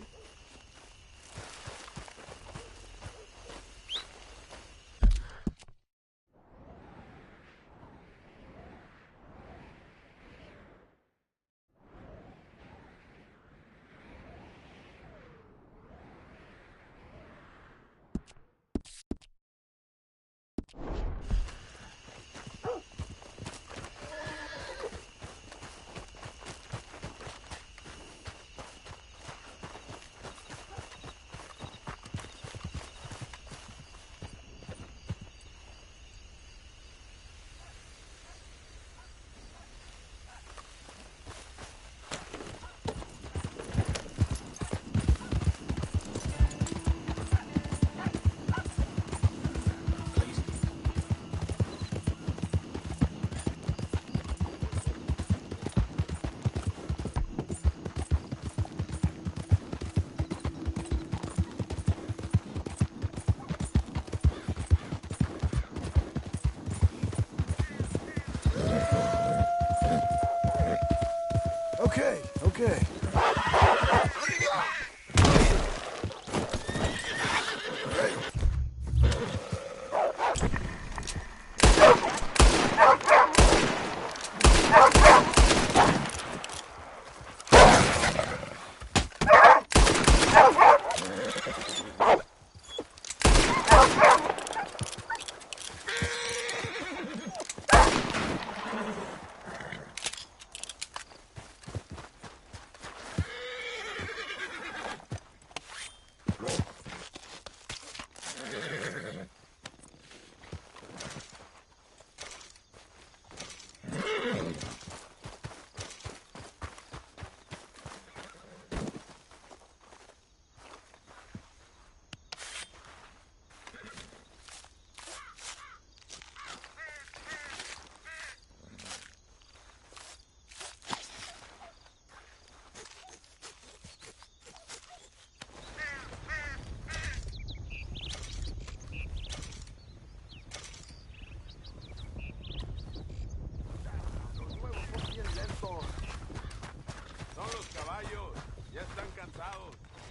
Okay.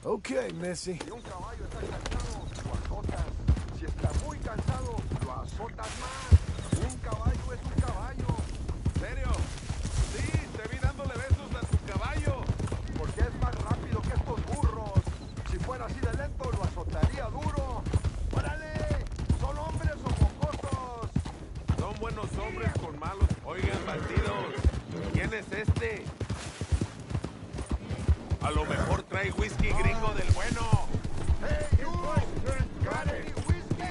Okay, Missy. Si un caballo está cansado, lo azotas. Si está muy cansado, lo azotas más. Un caballo es un caballo. ¿Serio? Sí, te vi dándole besos a tu caballo. Porque es más rápido que estos burros. Si fuera así de lento, lo azotaría duro. ¡Órale! ¿Son hombres o mocosos? Son buenos hombres con malos. Oigan, bandidos, ¿quién es este? A lo mejor trae whisky gringo del bueno. Hey, you! Got any whiskey?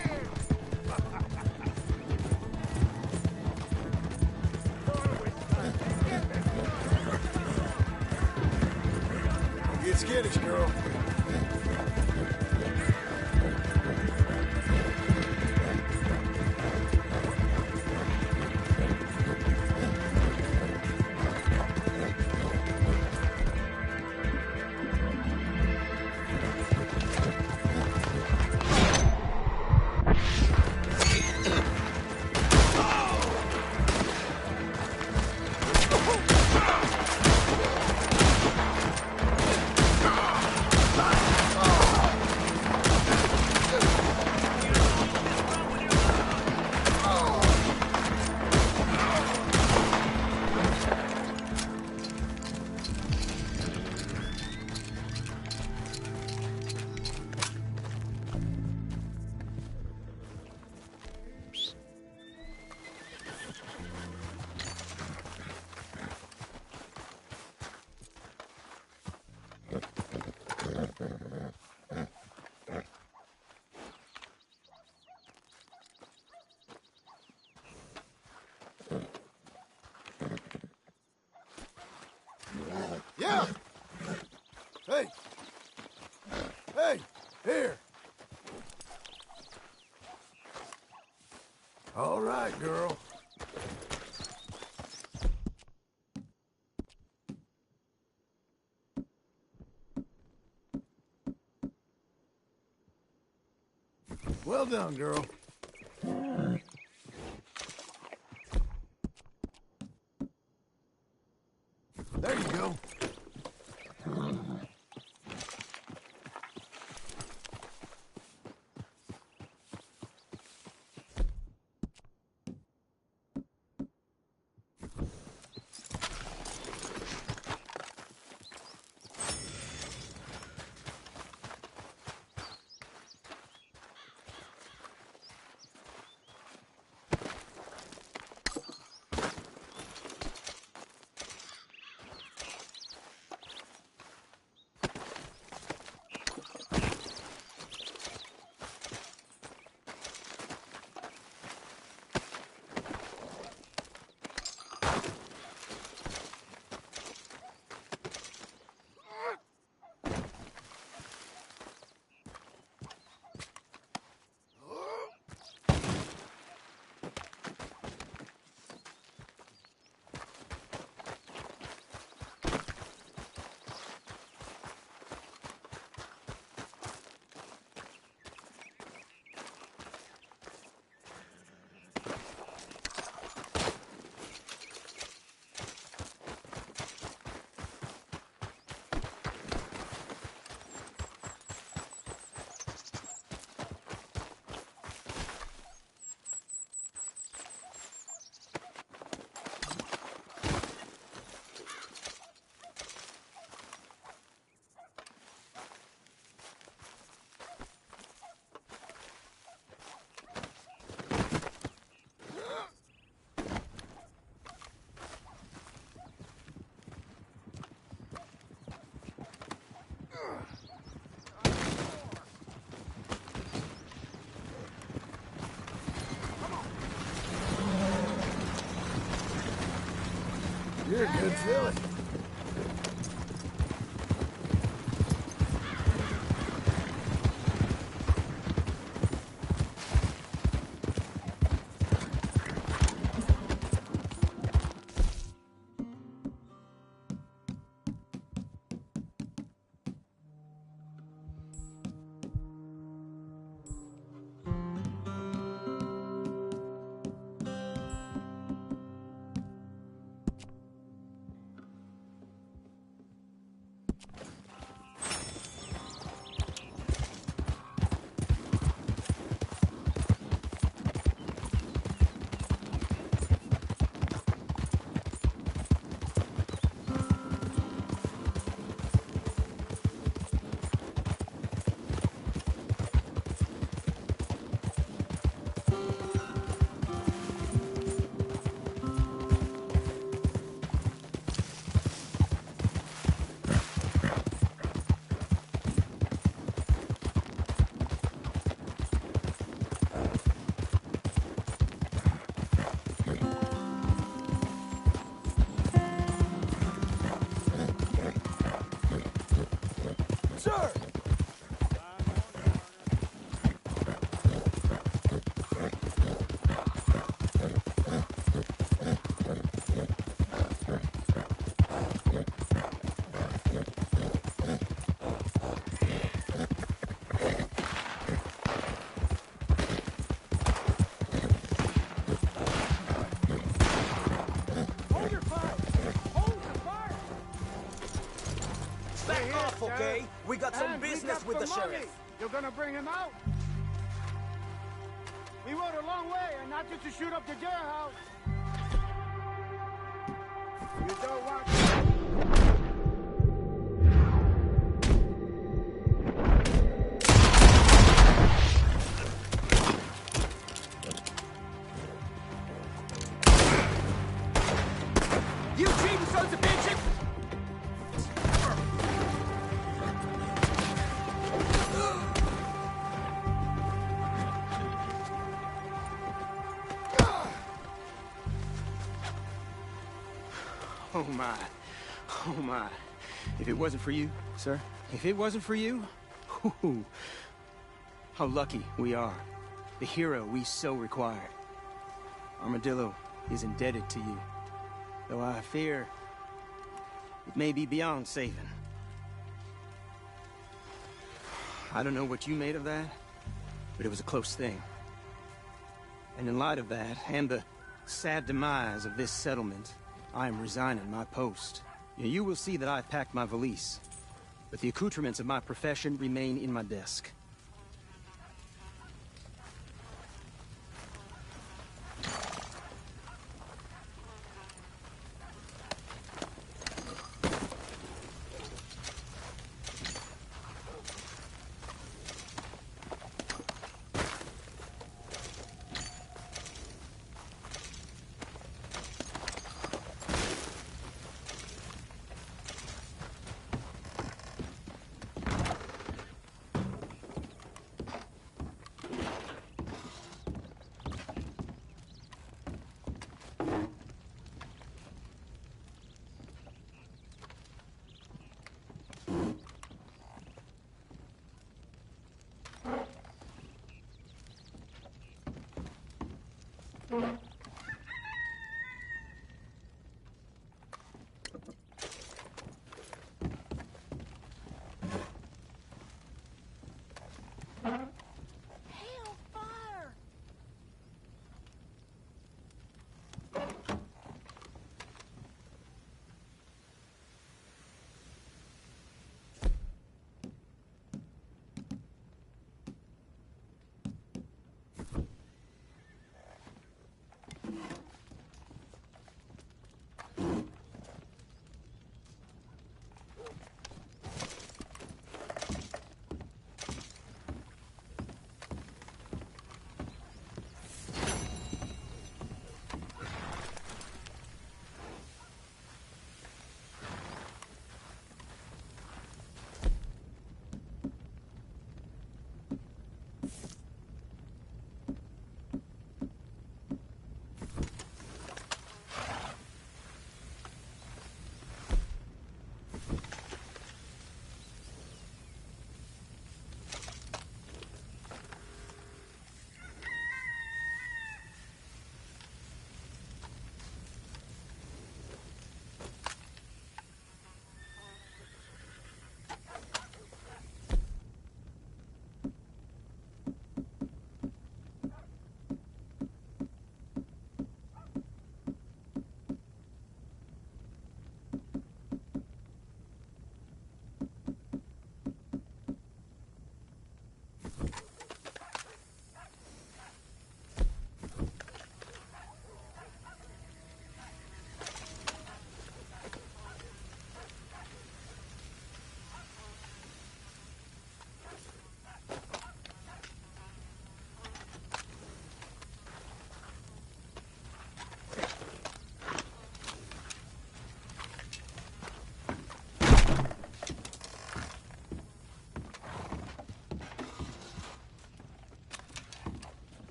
Get skittish, girl. Hey! Hey! Here! All right, girl. Well done, girl. There you go. You're a good filly. Sir! Hold your fire! Hold your fire! Back off, okay? We got some business with the sheriff. You're gonna bring him out? We rode a long way, and not just to shoot up the jailhouse. You don't want... You cheating sons of bitches! Oh, my. Oh, my. If it wasn't for you, sir, If it wasn't for you, whew, how lucky we are. The hero we so require. Armadillo is indebted to you, though I fear it may be beyond saving. I don't know what you made of that, but it was a close thing. And in light of that, and the sad demise of this settlement, I am resigning my post. You will see that I've packed my valise, but the accoutrements of my profession remain in my desk.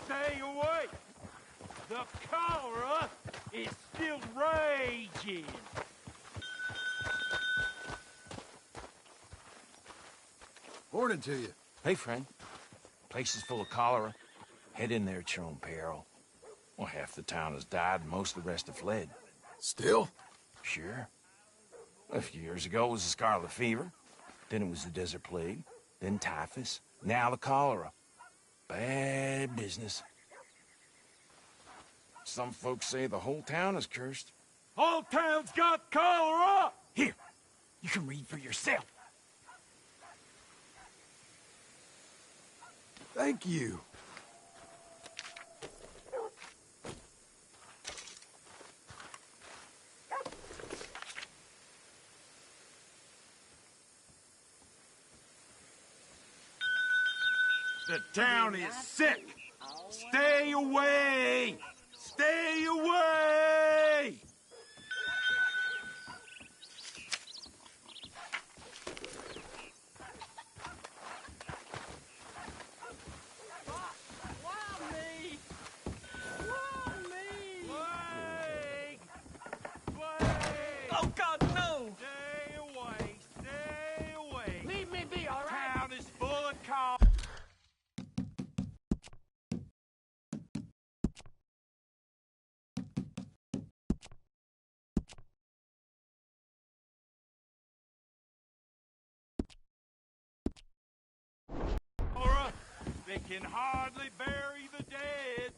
Stay away! The cholera is still raging! Morning to you. Hey, friend. Place is full of cholera. Head in there at your own peril. Well, half the town has died and most of the rest have fled. Still? Sure. A few years ago it was the scarlet fever. Then it was the desert plague. Then typhus. Now the cholera. Bad business. Some folks say the whole town is cursed. Whole town's got cholera! Here, you can read for yourself. Thank you. The town is sick. Stay away! Stay away! Oh, God, no! Stay away! Stay away! Leave me be, all right? Town is full of cars. They can hardly bury the dead.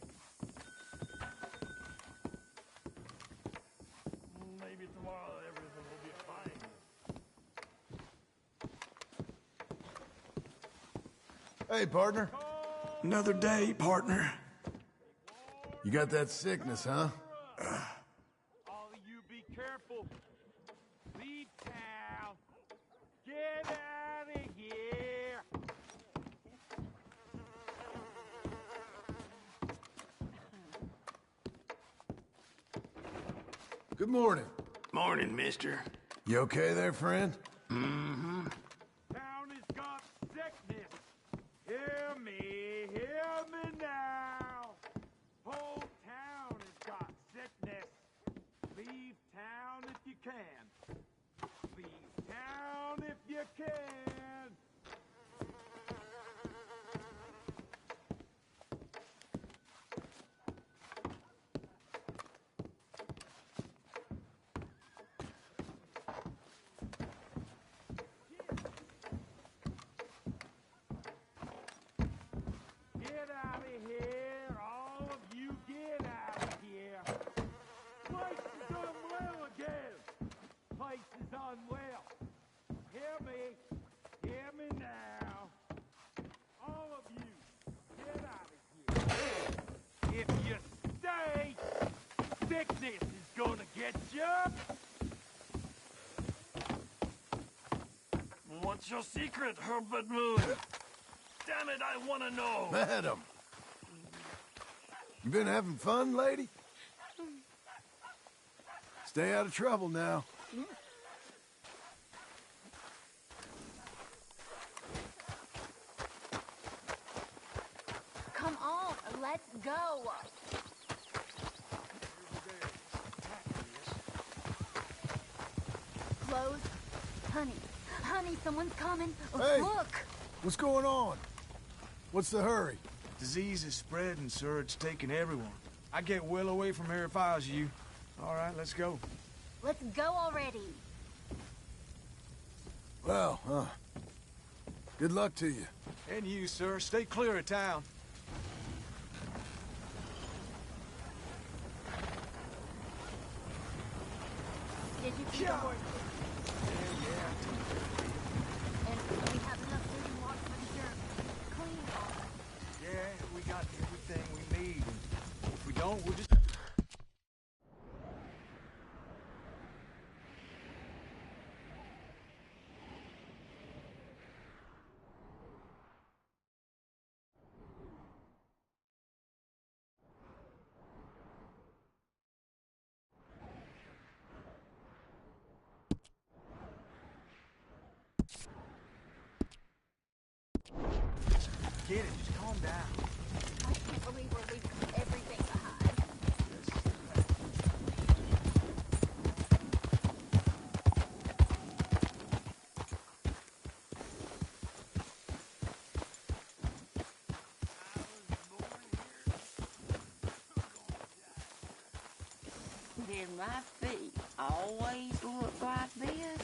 Maybe tomorrow everything will be fine. Hey, partner. Another day, partner. You got that sickness, huh? All of you be careful. Leave town. Get out of here. Good morning. Morning, mister. You okay there, friend? Mm-hmm. Town has got sickness. Hear me now. Whole town has got sickness. Leave town if you can. Leave town if you can. Get out of here, all of you get out of here. Place is unwell again. Place is unwell. Hear me now. All of you, get out of here. If you stay, sickness is gonna get you. What's your secret, Herbert Moon? Damn it, I want to know. Madam. You been having fun, lady? Stay out of trouble now. Come on, let's go. Clothes? Honey, someone's coming. Hey. Look. What's going on? What's the hurry? Disease is spreading, sir. It's taking everyone. I'd get well away from here if I was you. All right, let's go. Let's go already. Well, good luck to you. And you, sir. Stay clear of town. Did you keep the horse? And we have enough food and water for the journey. Clean water. Yeah, we got everything we need. If we don't, we'll just... Get it, just calm down. I can't believe we're leaving everything behind. Did my feet always look like this?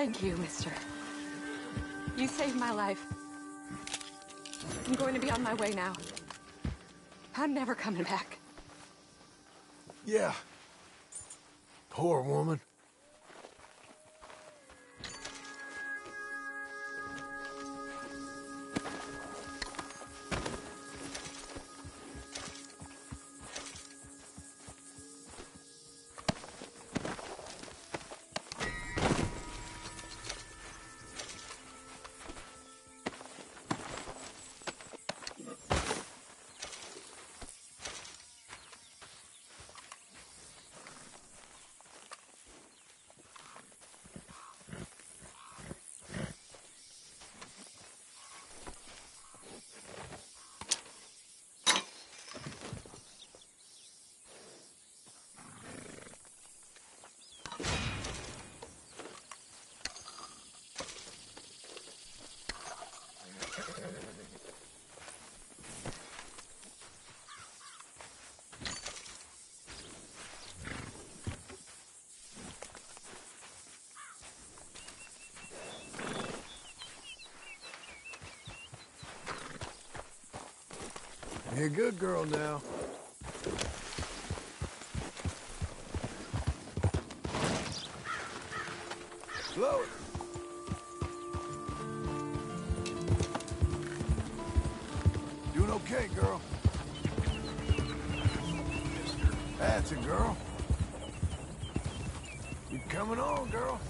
Thank you, mister. You saved my life. I'm going to be on my way now. I'm never coming back. Yeah. Poor woman. You're a good girl now. Slow it. Doing okay, girl. That's a girl. You're coming on, girl.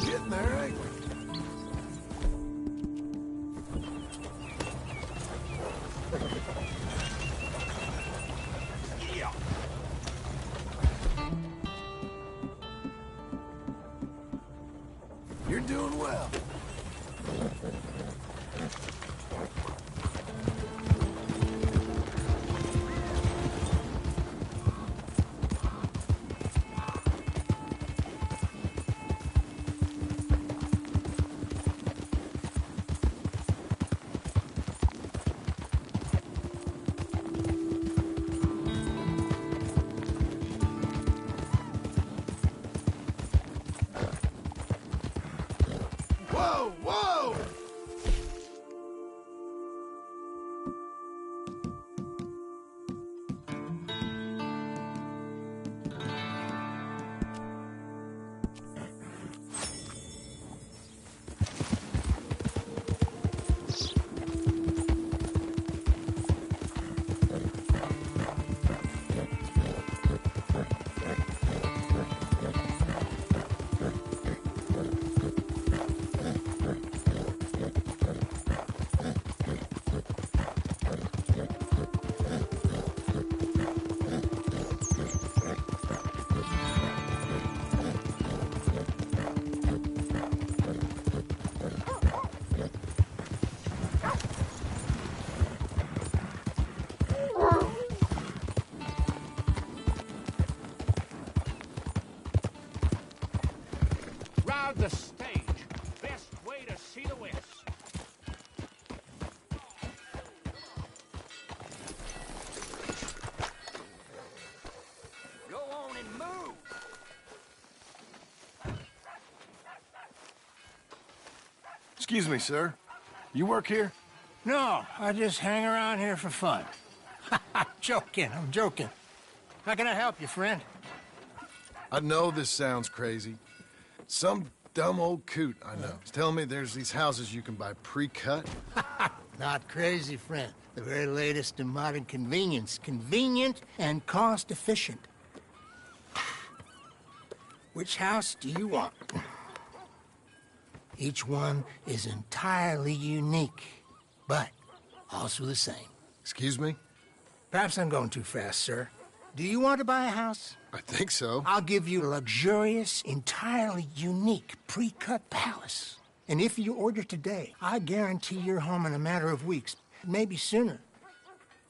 Getting there, ain't we? Yeah. You're doing well. Whoa, whoa! Ride the stage. Best way to see the West. Go on and move. Excuse me, sir. You work here? No, I just hang around here for fun. I'm joking. How can I help you, friend? I know this sounds crazy. Some dumb old coot I know is telling me there's these houses you can buy pre-cut. Not crazy, friend. The very latest in modern convenience. Convenient and cost-efficient. Which house do you want? Each one is entirely unique, but also the same. Excuse me? Perhaps I'm going too fast, sir. Do you want to buy a house? I think so. I'll give you a luxurious, entirely unique pre-cut palace. And if you order today, I guarantee you're home in a matter of weeks, maybe sooner.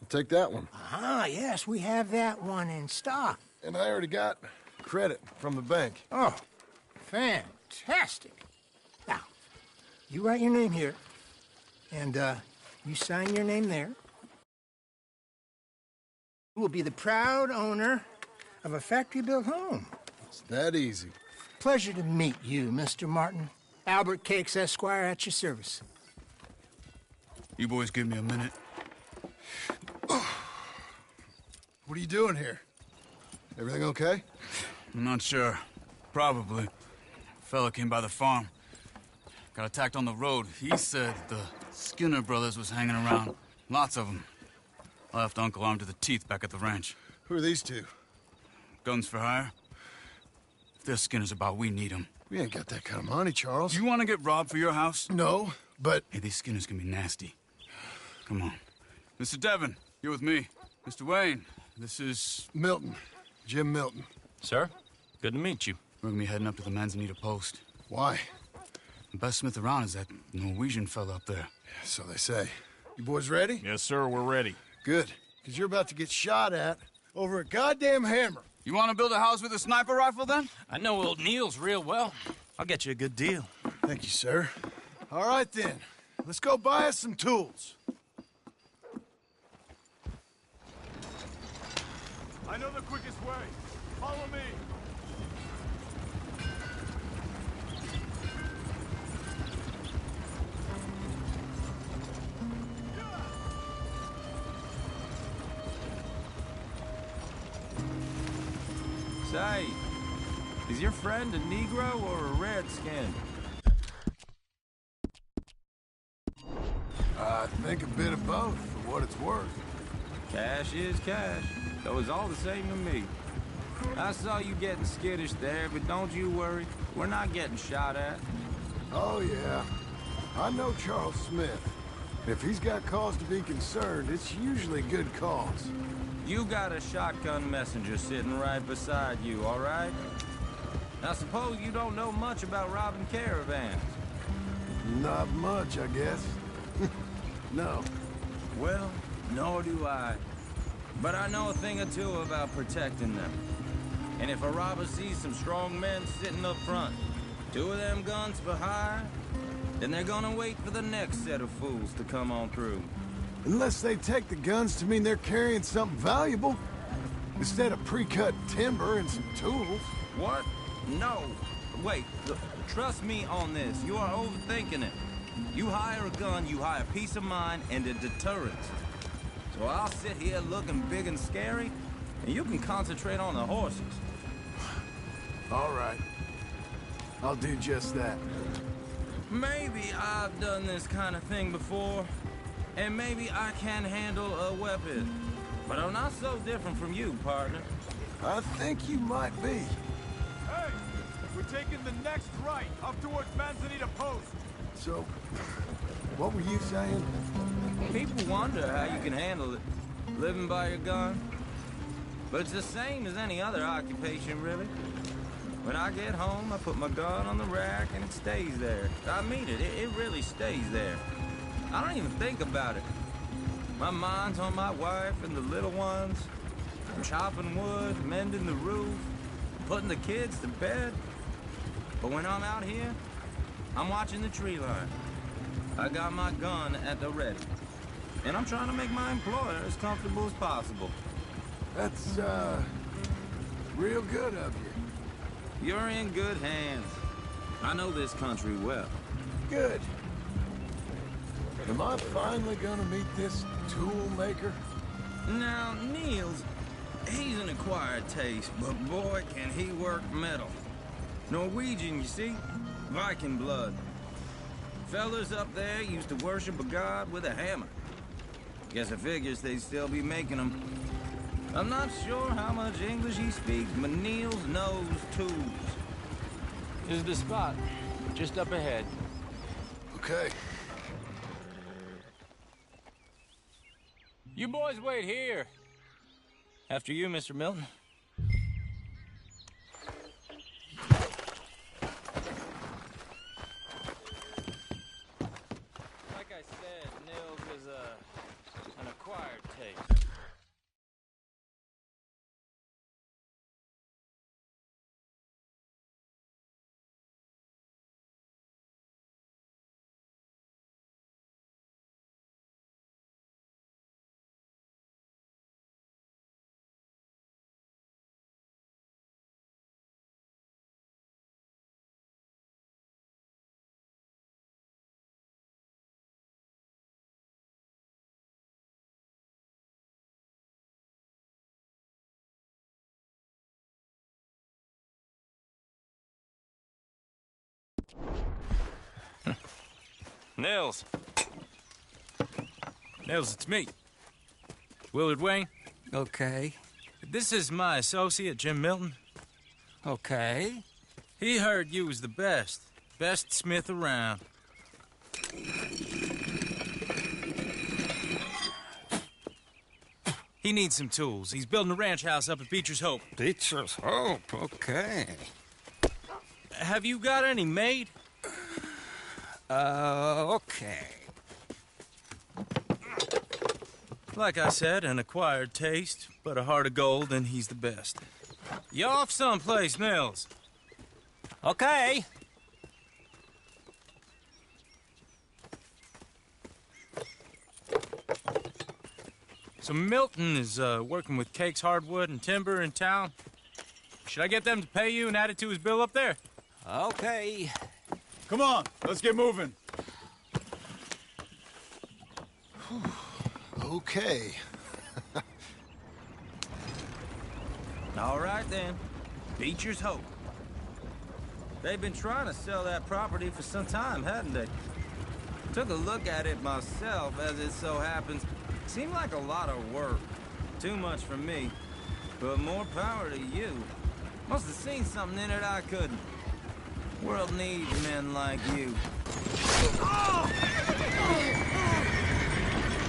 I'll take that one. Ah, yes, we have that one in stock. And I already got credit from the bank. Oh, fantastic. Now, you write your name here, and You sign your name there. You will be the proud owner of a factory-built home. It's that easy. Pleasure to meet you, Mr. Martin. Albert Cakes, Esquire, at your service. You boys give me a minute. What are you doing here? Everything okay? I'm not sure. Probably. Fella came by the farm. Got attacked on the road. He said the Skinner brothers was hanging around. Lots of them. I left Uncle armed to the teeth back at the ranch. Who are these two? Guns for hire. If there's Skinners about, we need them. We ain't got that kind of money, Charles. You want to get robbed for your house? No, but... Hey, these Skinners can be nasty. Come on. Mr. Devon, you're with me. Mr. Wayne, this is... Milton. Jim Milton. Sir, good to meet you. We're gonna be heading up to the Manzanita post. Why? The best smith around is that Norwegian fella up there. Yeah, so they say. You boys ready? Yes, sir, we're ready. Good, because you're about to get shot at over a goddamn hammer. You want to build a house with a sniper rifle, then? I know old Neil's real well. I'll get you a good deal. Thank you, sir. All right, then. Let's go buy us some tools. I know the quickest way. Follow me. Say, is your friend a Negro or a Redskin? I think a bit of both, for what it's worth. Cash is cash, though it's all the same to me. I saw you getting skittish there, but don't you worry. We're not getting shot at. Oh, yeah. I know Charles Smith. If he's got cause to be concerned, it's usually good cause. You got a shotgun messenger sitting right beside you, all right? Now, suppose you don't know much about robbing caravans. Not much, I guess. No. Well, nor do I. But I know a thing or two about protecting them. And if a robber sees some strong men sitting up front, 2 of them guns for hire, then they're gonna wait for the next set of fools to come on through. Unless they take the guns to mean they're carrying something valuable. Instead of pre-cut timber and some tools. What? No. Wait, trust me on this. You are overthinking it. You hire a gun, you hire peace of mind and a deterrent. So I'll sit here looking big and scary, and you can concentrate on the horses. All right. I'll do just that. Maybe I've done this kind of thing before, and maybe I can handle a weapon. But I'm not so different from you, partner. I think you might be. Hey! We're taking the next right, up towards Manzanita Post. So, what were you saying? People wonder how you can handle it, living by your gun. But it's the same as any other occupation, really. When I get home, I put my gun on the rack and it stays there. I mean it, it really stays there. I don't even think about it. My mind's on my wife and the little ones. I'm chopping wood, mending the roof, putting the kids to bed. But when I'm out here, I'm watching the tree line. I got my gun at the ready. And I'm trying to make my employer as comfortable as possible. That's, real good of you. You're in good hands. I know this country well. Good. Am I finally gonna meet this tool maker? Now, Niels, he's an acquired taste, but boy, can he work metal. Norwegian, you see? Viking blood. Fellas up there used to worship a god with a hammer. Guess I figures they'd still be making them. I'm not sure how much English he speaks, but Niels knows tools. This is the spot, just up ahead. Okay. You boys wait here. After you, Mr. Milton. Like I said, Nils is an acquired taste. Nils. Nils, it's me. Willard Wayne. Okay. This is my associate, Jim Milton. Okay. He heard you was the best. Best smith around. He needs some tools. He's building a ranch house up at Beecher's Hope. Beecher's Hope, okay. Have you got any made? Okay. Like I said, an acquired taste, but a heart of gold, and he's the best. You off someplace, Nils? Okay. So Milton is working with Cakes Hardwood and Timber in town. Should I get them to pay you and add it to his bill up there? Okay. Come on, let's get moving. Okay. All right, then. Beecher's Hope. They've been trying to sell that property for some time, hadn't they? Took a look at it myself, as it so happens. Seemed like a lot of work. Too much for me. But more power to you. Must have seen something in it I couldn't. World needs men like you.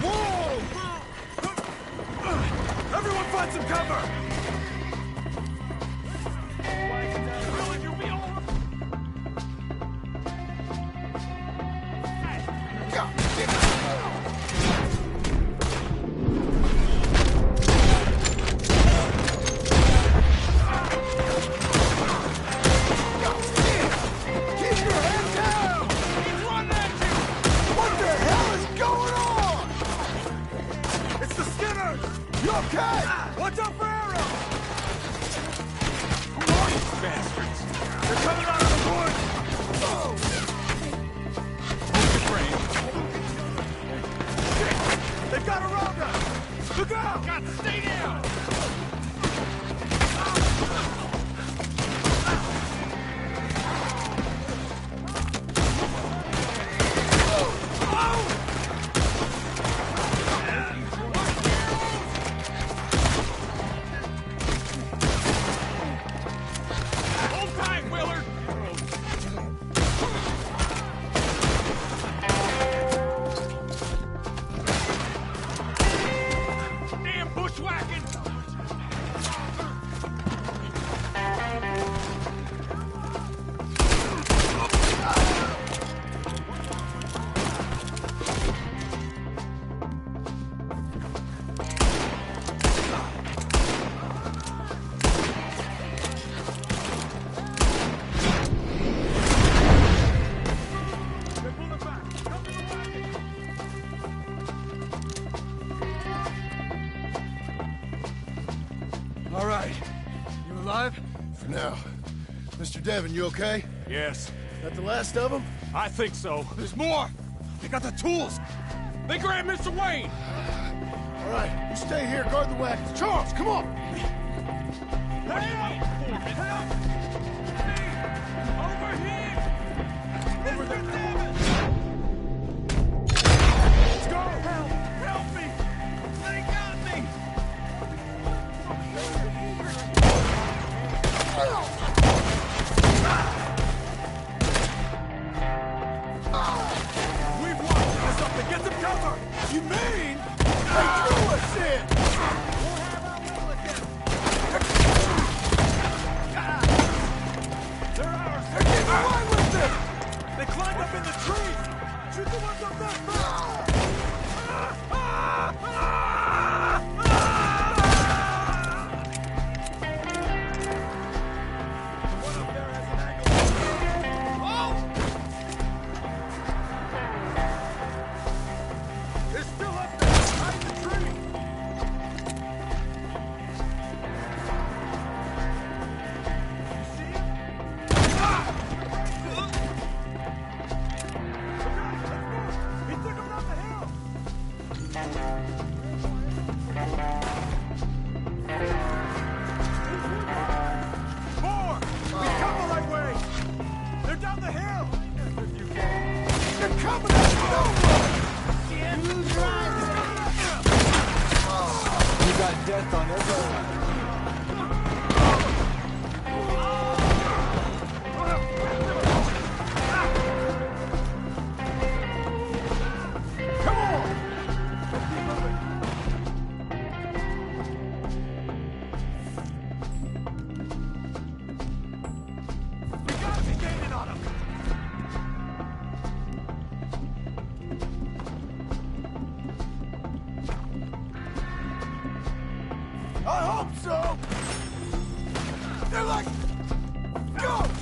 Whoa! Everyone find some cover! Okay! Watch out for arrows! Who are these bastards? They're coming out of the woods! Hold your brain. Shit! They've got around us! Look out! Got to stay down! All right. You alive? For now. Mr. Devon, you okay? Yes. That the last of them? I think so. There's more! They got the tools! They grabbed Mr. Wayne! All right, you stay here, guard the wagons. Charles, come on! Hurry up! Help! Over here! Mr. Devon! Let's go! Help! Help me! They got me! We've lost something! Get some cover! You mean they threw us in? They're ours! They're getting away with them! They climbed up in the trees! Shoot the ones up that far! One up there has an angle. Oh! They're still up there, behind the tree! You see him? Ah! He took They're like ghosts!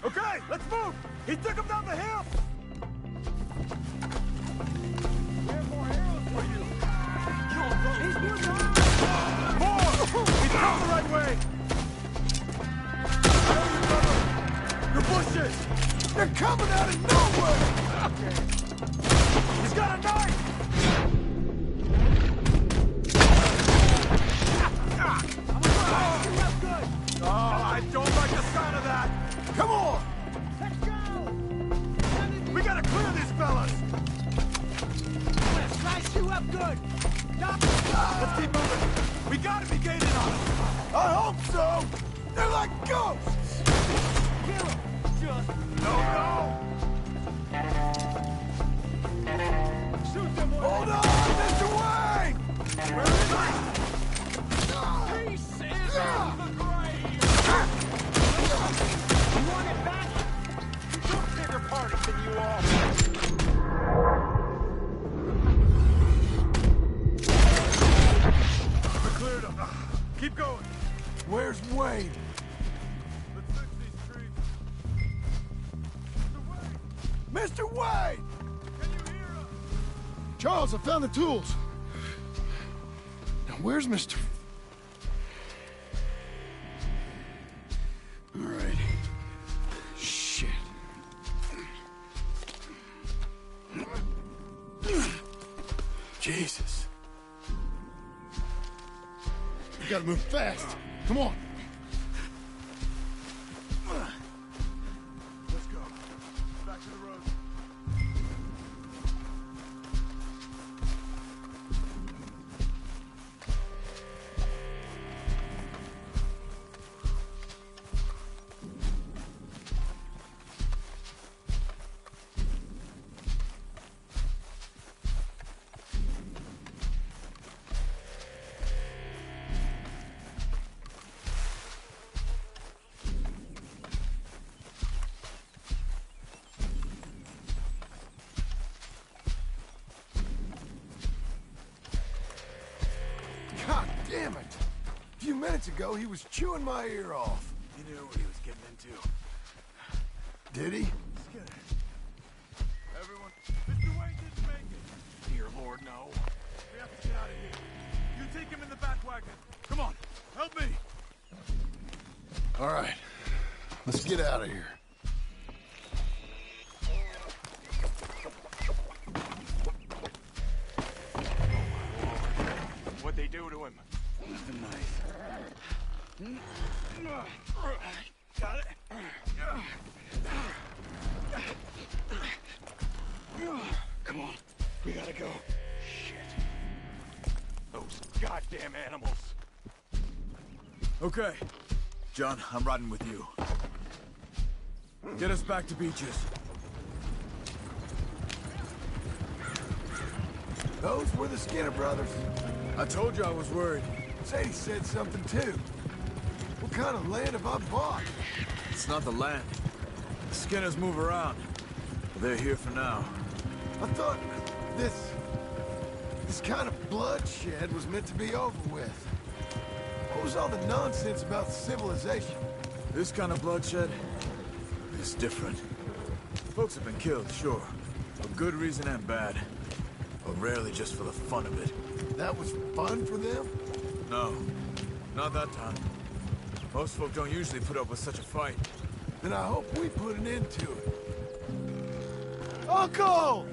Okay, let's move! He took him down the hill! We have more arrows for you! He's moving on! More! He's come the right way! I know you, brother! The bushes! They're coming out of nowhere! He's got a knife! Oh, I don't like the sound of that! Come on! Let's go! We gotta clear these fellas! I'm gonna slice you up good! Let's keep moving! We gotta be gaining on them! I hope so! They're like ghosts! Kill them! Just... No! Shoot them! Hold on, Mr. Wayne! Where is he? Peace is in the grave! You want it back? You took bigger parties than you all. We cleared them. Keep going. Where's Wayne? Let's fix these trees. Mr. Wayne! Can you hear us? Charles, I found the tools. Now, where's Mr. All right. Shit. Jesus. We gotta move fast. Come on. Let's go. Back to the road. God damn it! A few minutes ago, he was chewing my ear off. He knew what he was getting into. Did he? Everyone, Mr. Wayne didn't make it. Dear Lord, no. We have to get out of here. You take him in the back wagon. Come on, help me. All right. Let's get out of here. What'd they do to him? The knife. Got it. Come on, we gotta go. Shit. Those goddamn animals. Okay. John, I'm riding with you. Get us back to Beaches. Those were the Skinner brothers. I told you I was worried. Sadie said something too. What kind of land have I bought? It's not the land. The Skinners move around. But they're here for now. I thought this kind of bloodshed was meant to be over with. What was all the nonsense about civilization? This kind of bloodshed is different. Folks have been killed, sure. For good reason and bad. But rarely just for the fun of it. That was fun for them? No, not that time. Most folk don't usually put up with such a fight. Then I hope we put an end to it. Uncle!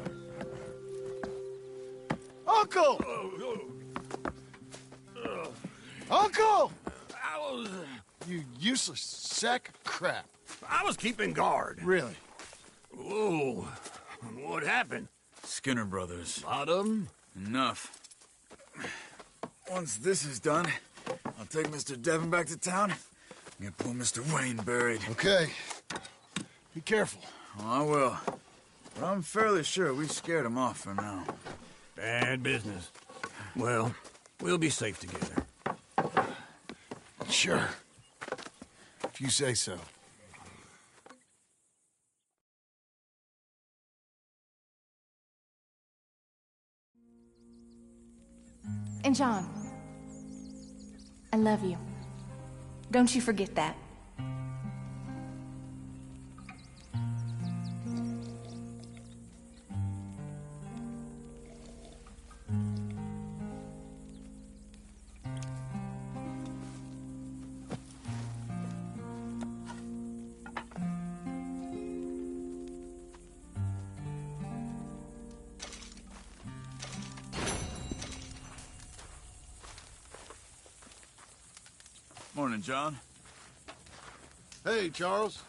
Uncle! Uncle! You useless sack of crap. I was keeping guard. Really? Whoa. What happened? Skinner brothers. Lot of them? Enough. Once this is done, I'll take Mr. Devon back to town and get poor Mr. Wayne buried. Okay. Be careful. Oh, I will. I'm fairly sure we scared him off for now. Bad business. Well, we'll be safe together. Sure. If you say so. And John, I love you. Don't you forget that. Morning, John. Hey, Charles.